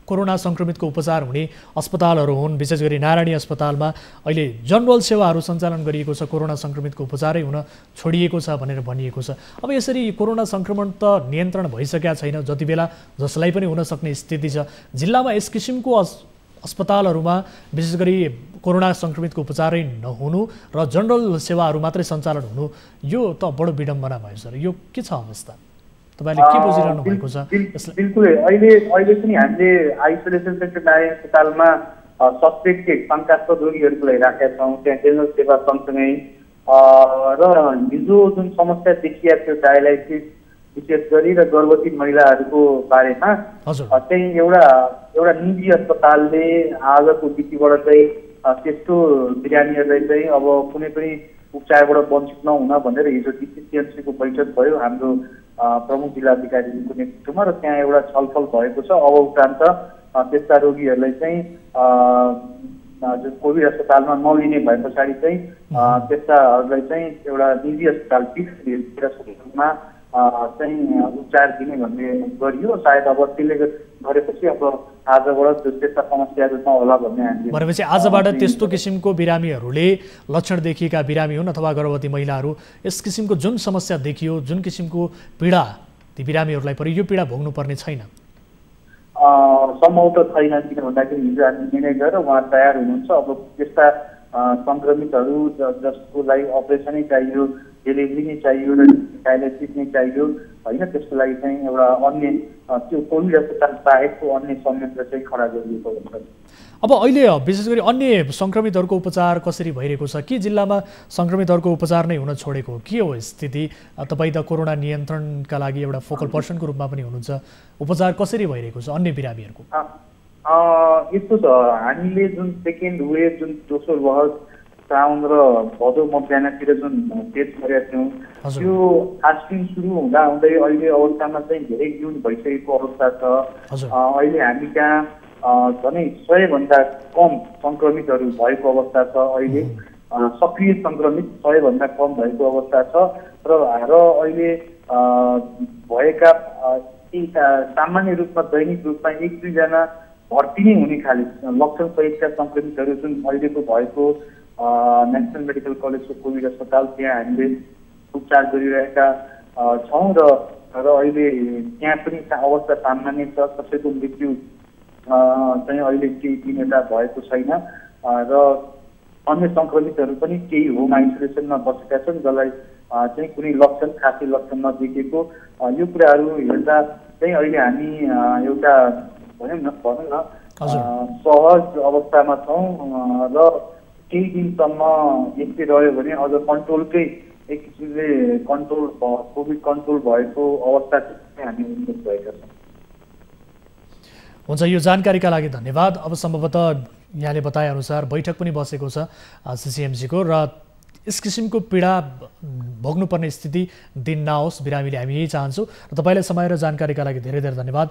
कोरोना सङ्क्रमितको उपचार हुने अस्पतालहरू हुन्, विशेष गरी नारायणी अस्पतालमा अहिले जनरल सेवाहरू सञ्चालन गरिएको छ, कोरोना सङ्क्रमितको उपचारै हुन छोडिएको छ भनेर भनिएको छ। अब यसरी कोरोना सङ्क्रमण त नियन्त्रण भइसकेका छैन, जति बेला जसलाई पनि हुन सक्ने स्थिति छ। जिल्लामा यस किसिमको अस्पतालहरूमा विशेष गरी कोरोना सङ्क्रमितको उपचारै नहुनु र जनरल सेवाहरू मात्रै सञ्चालन हुनु, यो त बडो विडम्बना भयो सर। यो के छ अवस्था, तपाईँले के बुझिरहनु भएको छ? बिल्कुलै अहिले पनि हामीले आइसोलेसन सेन्टर नारायणी अस्पतालमा सस्पेक्टेड शङ्कास्पद रोगीहरूको लागि राखेका छौँ, त्यहाँ जनरल सेवा सँगसँगै र हिजो जुन समस्या देखिएको थियो डायलाइसिस विशेष गरी र गर्भवती महिलाहरूको बारेमा चाहिँ एउटा निजी अस्पतालले आजको मितिबाट चाहिँ त्यस्तो बिरामीहरूलाई चाहिँ अब कुनै पनि उपचारबाट वञ्चित नहुन भनेर हिजो डिसिसिएमसीको बैठक भयो हाम्रो प्रमुख जिल्लाधिकारीको नेतृत्वमा र त्यहाँ एउटा छलफल भएको छ। अब उपरान्त त्यस्ता रोगीहरूलाई चाहिँ जुन कोभिड अस्पतालमा नलिने भए पछाडि चाहिँ त्यस्ताहरूलाई चाहिँ एउटा निजी अस्पतालमा चाहिँ उपचार दिने भन्ने गरियो। सायद अब त्यसले गरेपछि अब आजबाट त्यस्ता समस्याहरू नहोला भन्ने हामीले भनेपछि आजबाट त्यस्तो किसिमको बिरामीहरूले लक्षण देखिएका बिरामी हुन् अथवा गर्भवती महिलाहरू यस किसिमको जुन समस्या देखियो, जुन किसिमको पीडा ती बिरामीहरूलाई परि यो पीडा भोग्नु पर्ने छैन, सम्भव त छैन। किन भन्दाखेरि हिजो हामी निर्णय गरेर उहाँ तयार हुनुहुन्छ। अब त्यस्ता सङ्क्रमितहरू जसको लागि अपरेसनै चाहियो, डेलिभरी नै चाहियो र डायलाइसिस नै चाहियो, होइन। त्यसको लागि चाहिँ एउटा अन्य त्यो कोभिड अस्पताल बाहेकको अन्य संयन्त्र चाहिँ खडा गरिएको हुन्छ। अब अहिले विशेष गरी अन्य सङ्क्रमितहरूको उपचार कसरी भइरहेको छ? के जिल्लामा सङ्क्रमितहरूको उपचार नै हुन छोडेको हो? के हो स्थिति? तपाईँ त कोरोना नियन्त्रणका लागि एउटा फोकल पर्सनको रूपमा पनि हुनुहुन्छ, उपचार कसरी भइरहेको छ अन्य बिरामीहरूको? यस्तो छ, हामीले जुन सेकेन्ड वेभ जुन दोस्रो लहर साउन र भदौ मध्याहतिर जुन टेस्ट गरेका थियौँ त्यो आस्पिन सुरु हुँदा हुँदै अहिले अवस्थामा चाहिँ धेरै न्यून भइसकेको अवस्था छ। अहिले हामी कहाँ झनै 100 कम सङ्क्रमितहरू भएको अवस्था छ। अहिले सक्रिय सङ्क्रमित 100 कम भएको अवस्था छ र अहिले भएका सामान्य रूपमा दैनिक रूपमा 1-2 जना भर्ती नै हुने खाले लक्षण सहितका सङ्क्रमितहरू जुन अहिलेको भएको नेसनल मेडिकल कलेजको कोभिड अस्पताल त्यहाँ हामीले उपचार गरिरहेका छौँ र अहिले त्यहाँ पनि अवस्था सामान्य छ। कसैको मृत्यु चाहिँ अहिले केही दिनता भएको छैन र अन्य सङ्क्रमितहरू पनि केही होम आइसोलेसनमा बसेका छन् जसलाई चाहिँ कुनै लक्षण खासै लक्षण नदेखिएको। यो कुराहरू हेर्दा चाहिँ अहिले हामी एउटा भनौँ न सहज अवस्थामा छौँ र केही दिनसम्म यस्तै रह्यो भने अझ कन्ट्रोलकै एक किसिमले कोभिड कन्ट्रोल भएको अवस्था चाहिँ हामी उन्नत भएका छौँ। हुन्छ, यो जानकारीका लागि धन्यवाद। अब सम्भवतः यहाँले बताएअनुसार बैठक पनि बसेको छ सिसिएमसीको र यस किसिमको पीडा भोग्नुपर्ने स्थिति दिन नआओस् बिरामीले, हामी यही चाहन्छौँ। र तपाईँलाई समय र जानकारीका लागि धेरै धेरै धन्यवाद।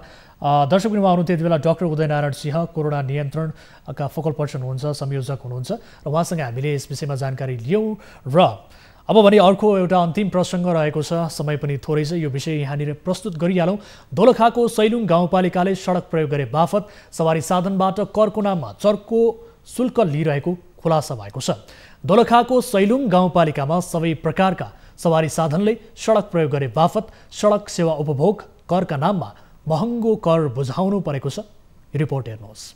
दर्शकवृन्दमा हुनुहुन्थ्यो यति बेला डाक्टर उदयनारायण सिंह, कोरोना नियन्त्रणका फोकल पर्सन हुनुहुन्छ, संयोजक हुनुहुन्छ र उहाँसँग हामीले यस विषयमा जानकारी लियौँ। र अब भने अर्को एउटा अन्तिम प्रसङ्ग रहेको छ, समय पनि थोरै छ, यो विषय यहाँनिर प्रस्तुत गरिहालौँ। दोलखाको सैलुङ गाउँपालिकाले सडक प्रयोग गरे बापत सवारी साधनबाट करको नाममा चर्को शुल्क लिइरहेको खुलासा भएको छ। दोलखाको सैलुङ गाउँपालिकामा सबै प्रकारका सवारी साधनले सडक प्रयोग गरे बापत सडक सेवा उपभोग करका नाममा महँगो कर बुझाउनु परेको छ। रिपोर्ट हेर्नुहोस्।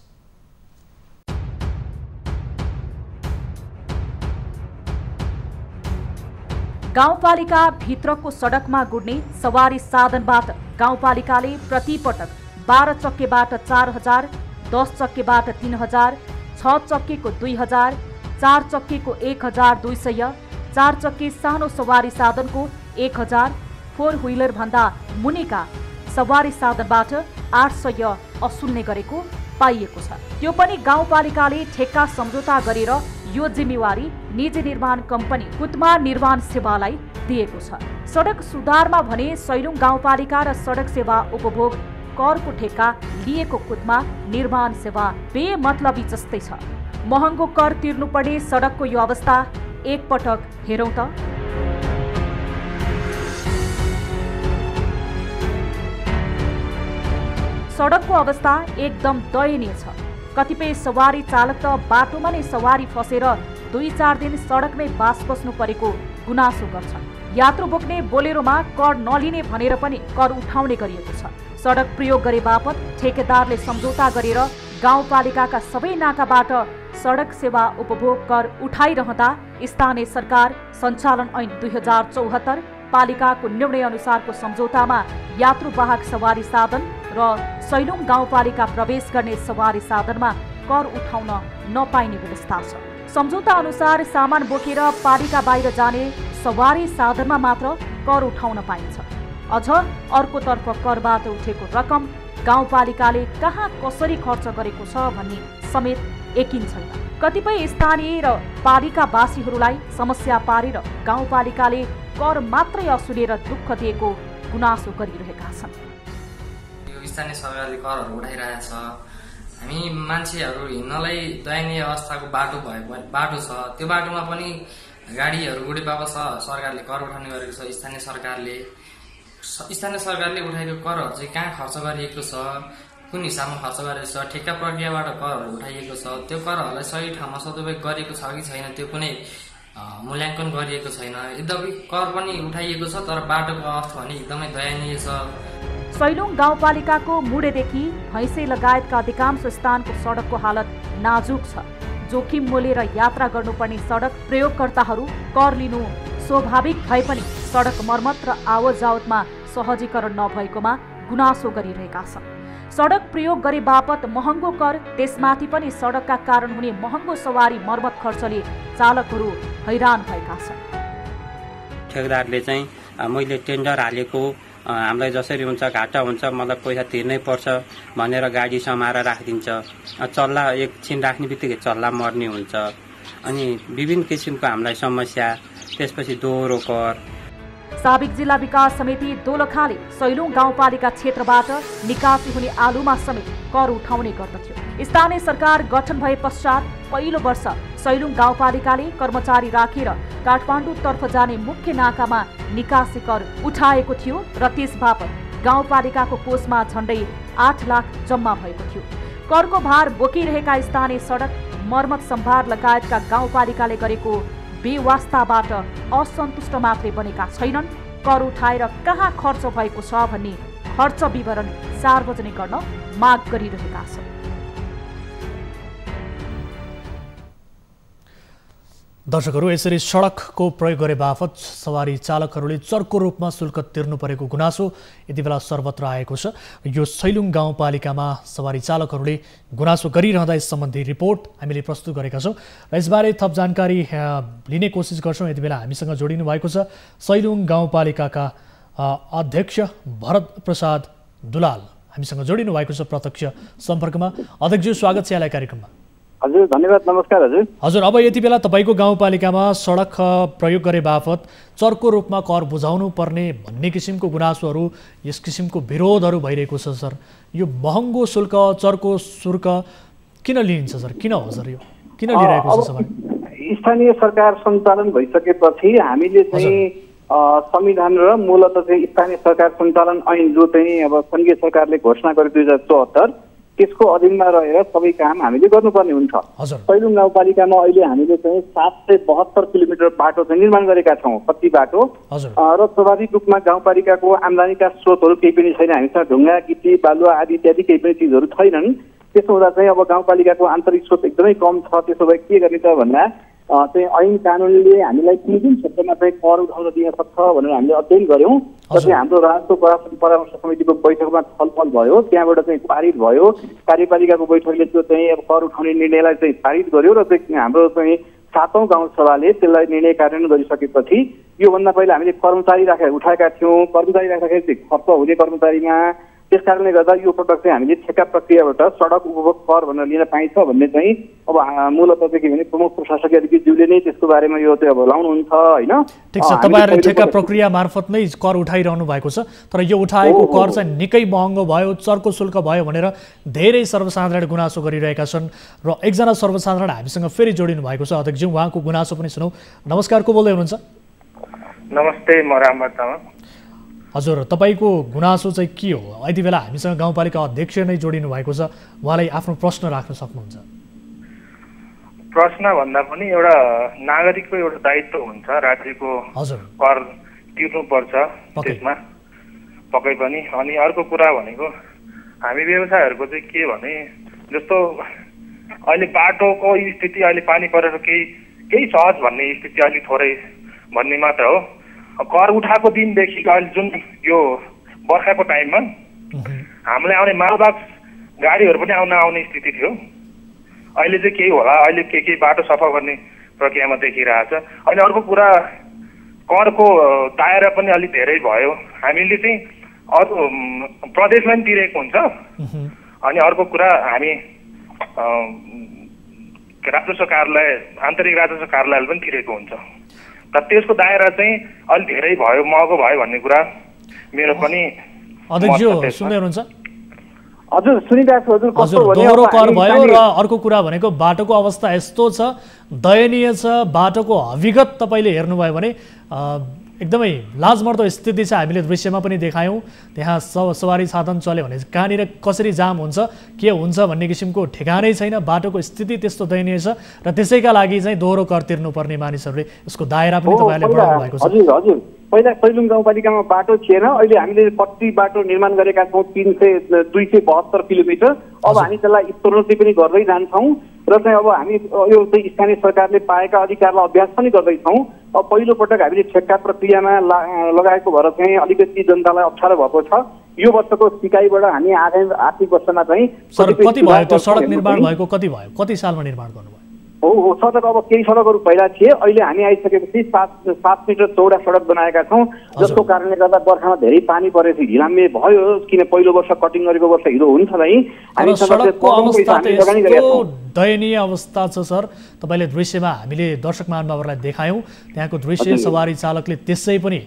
गाउँपालिका भित्रको सडकमा गुड्ने सवारी साधनबाट गाउँपालिकाले प्रतिपटक 12 चक्केबाट 4000, 10 चक्केबाट 3000, 6 चक्केको 2000, 4 चक्केको 1200, 4 चक्के सानो सवारी साधनको 1000, 4 व्हिलर भन्दा मुनिका सवारी साधनबाट 800 असुल्ने गरेको पाइएको छ। त्यो पनि गाउँपालिकाले ठेक्का सम्झौता गरेर यो जिम्मेवारी निजी निर्माण कम्पनी कुतमा निर्माण सेवालाई दिएको छ। सडक सुधारमा भने सैलुङ गाउँपालिका र सडक सेवा उपभोग करको ठेक्का लिएको कुतमा निर्माण सेवा बेमतलबी जस्तै छ। महँगो कर तिर्नुपर्ने सडकको यो अवस्था एकपटक हेरौँ त। सडकको अवस्था एकदम दयनीय छ। कतिपय सवारी चालक त बाटोमा नै सवारी फसेर 2-4 दिन सडकमै बास बस्नु परेको गुनासो गर्छन्। यात्रु बोक्ने बोलेरोमा कर नलिने भनेर पनि कर उठाउने गरिएको छ। सडक प्रयोग गरे बापत ठेकेदारले सम्झौता गरेर गाउँपालिकाका सबै नाकाबाट सडक सेवा उपभोग कर उठाइरहँदा स्थानीय सरकार सञ्चालन ऐन 2074 पालिकाको निर्णय अनुसारको सम्झौतामा यात्रुवाहक सवारी साधन र सैलुङ गाउँपालिका प्रवेश गर्ने सवारी साधनमा कर उठाउन नपाइने व्यवस्था छ। सम्झौता अनुसार सामान बोकेर पालिका बाहिर जाने सवारी साधनमा मात्र कर उठाउन पाइन्छ। अझ अर्कोतर्फ करबाट उठेको रकम गाउँपालिकाले कहाँ कसरी खर्च गरेको छ भन्ने समेत यकिन छैन। कतिपय स्थानीय र पालिकावासीहरूलाई समस्या पारेर गाउँपालिकाले कर मात्रै असुलेर दुःख दिएको गुनासो गरिरहेका छन्। स्थानीय सरकारले करहरू उठाइरहेको छ। हामी मान्छेहरू हिँड्नलाई दयनीय अवस्थाको बाटो छ। त्यो बाटोमा पनि गाडीहरू गुडेबाको छ। सरकारले कर उठाउने गरेको छ। स्थानीय सरकारले उठाएको करहरू चाहिँ कहाँ खर्च गरिएको छ, कुन हिसाबमा खर्च गरेको छ, ठेक्का प्रक्रियाबाट करहरू उठाइएको छ, त्यो करहरूलाई सही ठाउँमा सदुपयोग गरेको छ कि छैन त्यो कुनै मूल्याङ्कन गरिएको छैन। यद्यपि कर पनि उठाइएको छ तर बाटोको अवस्था भने एकदमै दयनीय छ। सैलुङ गाउँपालिकाको मुडेदेखि भैँसे लगायतका अधिकांश स्थानको सडकको हालत नाजुक छ। जोखिम मोलेर यात्रा गर्नुपर्ने सडक प्रयोगकर्ताहरू कर लिनु स्वाभाविक भए पनि सडक मर्मत र आवत जावतमा सहजीकरण नभएकोमा गुनासो गरिरहेका छन्। सडक प्रयोग गरे बापत महँगो कर, त्यसमाथि पनि सडकका कारण हुने महँगो सवारी मर्मत खर्चले चालकहरू हैरान भएका छन्। ठेकदारले चाहिँ मैले टेन्डर हालेको हामीलाई जसरी हुन्छ घाटा हुन्छ मलाई पैसा तिर्नै पर्छ भनेर गाडी समाएर राखिदिन्छ। चल्ला एकछिन राख्ने बित्तिकै चल्ला मर्ने हुन्छ। अनि विभिन्न किसिमको हामीलाई समस्या, त्यसपछि दोहोरो कर। साबिक जिल्ला विकास समिति दोलखाले सैलुङ गाउँपालिका क्षेत्रबाट निकासी हुने आलुमा समेत कर उठाउने गर्दथ्यो। स्थानीय सरकार गठन भए पश्चात पहिलो वर्ष सैलुङ गाउँपालिकाले कर्मचारी राखेर काठमाडौँतर्फ जाने मुख्य नाकामा निकासी कर उठाएको थियो र त्यसबापत गाउँपालिकाको कोषमा झण्डै 8 लाख जम्मा भएको थियो। करको भार बोकिरहेका स्थानीय सडक मर्मत सम्भार लगायतका गाउँपालिकाले गरेको बेवास्ताबाट असन्तुष्ट मात्रै बनेका छैनन्, कर उठाएर कहाँ खर्च भएको छ भन्ने खर्च विवरण सार्वजनिक गर्न माग गरिरहेका छन्। दर्शकहरू, यसरी सडकको प्रयोग गरे बापत सवारी चालकहरूले चर्को रूपमा शुल्क तिर्नु परेको गुनासो यति बेला सर्वत्र आएको छ। यो सैलुङ गाउँपालिकामा सवारी चालकहरूले गुनासो गरिरहँदा यस सम्बन्धी रिपोर्ट हामीले प्रस्तुत गरेका छौँ र यसबारे थप जानकारी लिने कोसिस गर्छौँ। यति बेला हामीसँग जोडिनु भएको छ सैलुङ गाउँपालिकाका अध्यक्ष भरत प्रसाद दुलाल हामीसँग जोडिनु भएको छ प्रत्यक्ष सम्पर्कमा। अध्यक्षज्यू, स्वागत छ यहाँलाई कार्यक्रममा। हजुर, धन्यवाद, नमस्कार हजुर। हजुर, अब यति बेला तपाईँको गाउँपालिकामा सडक प्रयोग गरे बापत चर्को रूपमा कर बुझाउनु पर्ने भन्ने किसिमको गुनासोहरू, यस किसिमको विरोधहरू भइरहेको छ सर। यो महँगो शुल्क, चर्को शुल्क किन लिइन्छ सर? किन हो सर? यो किन लिइरहेको छ सर? स्थानीय सरकार सञ्चालन भइसकेपछि हामीले चाहिँ संविधान र मूलत चाहिँ स्थानीय सरकार सञ्चालन ऐन जो चाहिँ अब सङ्घीय सरकारले घोषणा गरे 2074 त्यसको अधीनमा रहेर सबै काम हामीले गर्नुपर्ने हुन्छ। सैलुङ गाउँपालिकामा अहिले हामीले चाहिँ 772 किलोमिटर बाटो चाहिँ निर्माण गरेका छौँ, कच्ची बाटो। र स्वाभाविक रूपमा गाउँपालिकाको आम्दानीका स्रोतहरू केही पनि छैन। हामीसँग ढुङ्गा, गिटी, बालुवा आदि इत्यादि केही पनि चिजहरू छैनन्। त्यसो हुँदा चाहिँ अब गाउँपालिकाको आन्तरिक स्रोत एकदमै कम छ। त्यसो भए के गर्ने त भन्दा चाहिँ ऐन कानुनले हामीलाई कुन कुन क्षेत्रमा चाहिँ कर उठाउन दिन सक्छ भनेर हामीले अध्ययन गऱ्यौँ र चाहिँ हाम्रो राजस्व परामर्श समितिको बैठकमा छलफल भयो। त्यहाँबाट चाहिँ पारित भयो। कार्यपालिकाको बैठकले त्यो चाहिँ अब कर उठाउने निर्णयलाई चाहिँ पारित गर्यो र चाहिँ हाम्रो चाहिँ 7औं गाउँसभाले त्यसलाई निर्णय कार्यान्वयन गरिसकेपछि योभन्दा पहिला हामीले कर्मचारी राखेर उठाएका थियौँ। कर्मचारी राख्दाखेरि चाहिँ खर्च हुने कर्मचारीमा, त्यस कारणले गर्दा यो पटक चाहिँ हामीले ठेक्का प्रक्रियाबाट सडक उपभोग कर भनेर लिन पाइन्छ भन्ने चाहिँ अब मूलत चाहिँ के भने प्रमुख प्रशासकीय अधिकारीज्यूले नै त्यसको बारेमा यो चाहिँ अब लाउनुहुन्छ होइन। ठिक छ, तपाईँहरूले ठेक्का प्रक्रिया मार्फत नै कर उठाइरहनु भएको छ, तर यो उठाएको कर चाहिँ निकै महँगो भयो, चर्को शुल्क भयो भनेर धेरै सर्वसाधारण गुनासो गरिरहेका छन् र एकजना सर्वसाधारण हामीसँग फेरि जोडिनु भएको छ। अध्यक्षज्यू, उहाँको गुनासो पनि सुनौ। नमस्कार, को बोल्दै हुनुहुन्छ? नमस्ते, म रामबहादुर तामाङ। हजुर, तपाईँको गुनासो चाहिँ के हो? यति बेला हामीसँग गाउँपालिका अध्यक्ष नै जोडिनु भएको छ, उहाँलाई आफ्नो प्रश्न राख्न सक्नुहुन्छ। प्रश्न भन्दा पनि एउटा नागरिकको एउटा दायित्व हुन्छ, राज्यको कर तिर्नुपर्छ त्यसमा पक्कै पनि। अनि अर्को कुरा भनेको हामी व्यवसायहरूको चाहिँ के भने जस्तो अहिले बाटोको स्थिति अहिले पानी परेर केही सहज भन्ने स्थिति अलिक थोरै भन्ने मात्र हो। कर उठाएको दिनदेखि अहिले जुन यो बर्खाको टाइममा हामीलाई आउने मालबाग गाडीहरू पनि आउने स्थिति थियो। अहिले चाहिँ केही होला, अहिले के बाटो सफा गर्ने प्रक्रियामा देखिरहेछ। अहिले अर्को कुरा करको दायरा पनि अलिक धेरै भयो। हामीले चाहिँ अरू प्रदेशलाई पनि तिरेको हुन्छ। अनि अर्को कुरा हामी राजस्व कार्यालय, आन्तरिक राजस्व कार्यालयले पनि तिरेको हुन्छ। तर त्यसको दायरा चाहिँ अलिक धेरै भयो, महँगो भयो भन्ने कुरा मेरो पनि। अध्यक्षज्यू सुन्दै हुनुहुन्छ? हजुर, सुनिरहेको छु। हजुर, दोहोरो कर भयो र अर्को कुरा भनेको बाटोको अवस्था यस्तो छ, दयनीय छ। बाटोको हविगत तपाईँले हेर्नुभयो भने एकदमै लाजमर्दो स्थिति छ। हामीले दृश्यमा पनि देखायौँ, त्यहाँ सवारी साधन चल्यो भने कहाँनिर कसरी जाम हुन्छ, के हुन्छ भन्ने किसिमको ठेगानै छैन। बाटोको स्थिति त्यस्तो दयनीय छ र त्यसैका लागि चाहिँ दोहोरो कर तिर्नुपर्ने मानिसहरूले यसको दायरा पनि तपाईँहरूले बढाउनु भएको छ। हजुर हजुर, पहिला सैलुङ गाउँपालिकामा बाटो थिएन, अहिले हामीले पट्टी बाटो निर्माण गरेका छौँ 272 किलोमिटर। अब हामी त्यसलाई स्तरोन्नति पनि गर्दै जान्छौँ र चाहिँ अब हामी यो चाहिँ स्थानीय सरकारले पाएका अधिकारलाई अभ्यास पनि गर्दैछौँ। अब पहिलो पटक हामीले ठेक्का प्रक्रियामा लगाएको भएर चाहिँ अलिकति जनतालाई अप्ठ्यारो भएको छ। यो वर्षको सिकाइबाट हामी आगामी आर्थिक वर्षमा चाहिँ कति भयो त्यो सडक निर्माण भएको, कति भयो, कति सालमा निर्माण गर्नुभयो? हो सडक अब केही सडकहरू पहिला थिए, अहिले हामी आइसकेपछि 7 मिटर चौडा सडक बनाएका छौँ, जसको कारणले गर्दा बर्खामा धेरै पानी परेपछि ढिलामे भयो। किन पहिलो वर्ष कटिङ गरेको वर्ष हिरो हुन्छ नै। हामी सडकको अवस्था त यस्तो दयनीय अवस्था छ सर। तपाईँले दृश्यमा हामीले दर्शक महानुभावहरूलाई देखायौँ, त्यहाँको दृश्य सवारी चालकले त्यसै पनि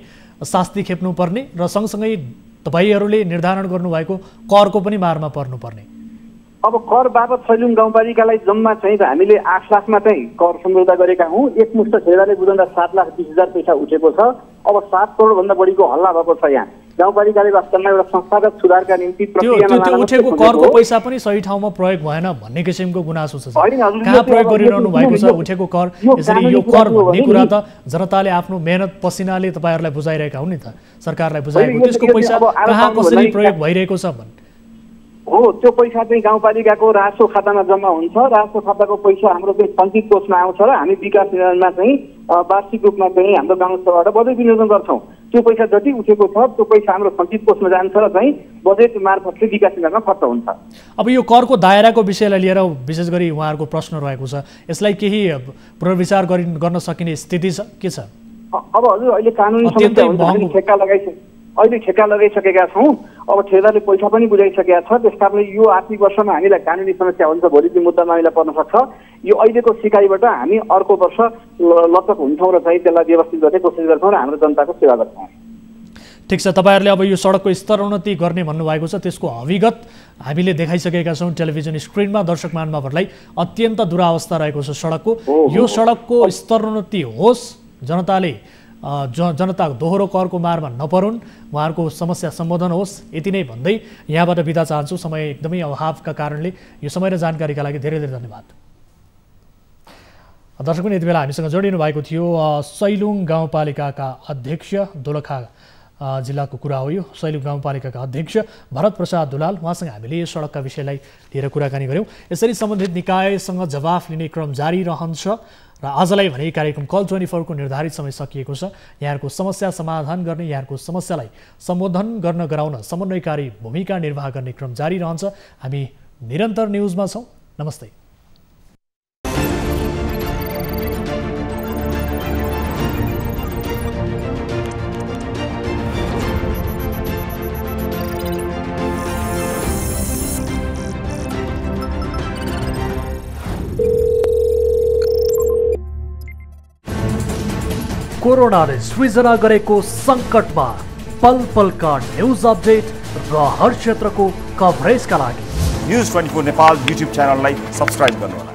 शास्ति खेप्नुपर्ने र सँगसँगै तपाईँहरूले निर्धारण गर्नुभएको करको पनि मारमा पर्नुपर्ने। अब कर बाबत सैलुङ गाउँपालिकालाई जम्मा चाहिँ हामीले 8 लाखमा चाहिँ कर सम्झौता गरेका हौँ। एकमुष्ट खेदाले बुझाउँदा 7,20,000 पैसा उठेको छ। अब 7 करोडभन्दा बढीको हल्ला भएको छ यहाँ। गाउँपालिकाले वास्तवमा एउटा संस्थागत सुधारका निम्ति प्रक्रियामा त्यो उठेको करको पैसा पनि सही ठाउँमा प्रयोग भएन भन्ने किसिमको गुनासो छ। कहाँ प्रयोग गरिरहनु भएको छ उठेको कर? यसरी यो कर भन्ने कुरा त जनताले आफ्नो मेहनत पसिनाले तपाईँहरूलाई बुझाइरहेका हुन् नि त, सरकारलाई बुझाएको। त्यसको पैसा कहाँ कसरी प्रयोग भइरहेको छ भन्ने हो। त्यो पैसा चाहिँ गाउँपालिकाको राजस्व खातामा जम्मा हुन्छ। राजस्व खाताको पैसा हाम्रो चाहिँ सञ्चित कोषमा आउँछ र हामी विकास निर्माणमा चाहिँ वार्षिक रूपमा चाहिँ हाम्रो गाउँसभाबाट बजेट विनियोजन गर्छौँ। त्यो पैसा जति उठेको छ त्यो पैसा हाम्रो सञ्चित कोषमा जान्छ र चाहिँ बजेट मार्फतले विकास निर्माणमा खर्च हुन्छ। अब यो करको दायराको विषयलाई लिएर विशेष गरी उहाँहरूको प्रश्न रहेको छ, यसलाई केही पुनर्विचार गर्न सकिने स्थिति छ के छ? अब हजुर अहिले कानुनी समस्या हुन्छ। हामी ठेक्का लगाइसकेका छौँ। अब ठेकेदारले पैसा पनि बुझाइसकेका छ। त्यस कारणले यो आर्थिक वर्षमा हामीलाई कानुनी समस्या हुन्छ, भोलि त्यो मुद्दामा हामीलाई पर्न सक्छ। यो अहिलेको सिकाइबाट हामी अर्को वर्ष लचक हुन्छौँ र चाहिँ त्यसलाई व्यवस्थित गर्ने कोसिस गर्छौँ र हाम्रो जनताको सेवा गर्छौँ। ठिक छ, तपाईँहरूले अब यो सडकको स्तरोन्नति गर्ने भन्नुभएको छ, त्यसको अविगत हामीले देखाइसकेका छौँ टेलिभिजन स्क्रिनमा दर्शक महानुभावहरूलाई। अत्यन्त दुरावस्था रहेको छ सडकको। यो सडकको स्तरोन्नति होस्, जनता दोहोरो करको मारमा नपरुन्, उहाँहरूको समस्या सम्बोधन होस्, यति नै भन्दै यहाँबाट बिदा चाहन्छु। समय एकदमै अभावका कारणले यो समय र जानकारीका लागि धेरै धेरै धन्यवाद। दर्शक पनि यति बेला हामीसँग जोडिनु भएको थियो सैलुङ गाउँपालिकाका अध्यक्ष, दोलखा जिल्लाको कुरा हो यो, सैलुङ गाउँपालिकाका अध्यक्ष भरत प्रसाद दुलाल। उहाँसँग हामीले यो सडकका विषयलाई लिएर कुराकानी गऱ्यौँ। यसरी सम्बन्धित निकायसँग जवाफ लिने क्रम जारी रहन्छ र आजलाई भने कार्यक्रम कल 24 को निर्धारित समय सकिएको छ। यहाँहरूको समस्या समाधान गर्ने, यहाँहरूको समस्यालाई सम्बोधन गर्न गराउन समन्वयकारी भूमिका निर्वाह गर्ने क्रम जारी रहन्छ। हामी निरन्तर न्युजमा छौँ। नमस्ते। कोरोनाले सृजना गरेको सङ्कटमा पल पलका न्युज अपडेट र हर क्षेत्रको कभरेजका लागि न्युज 24 नेपाल युट्युब च्यानललाई सब्स्क्राइब गर्नुहोला।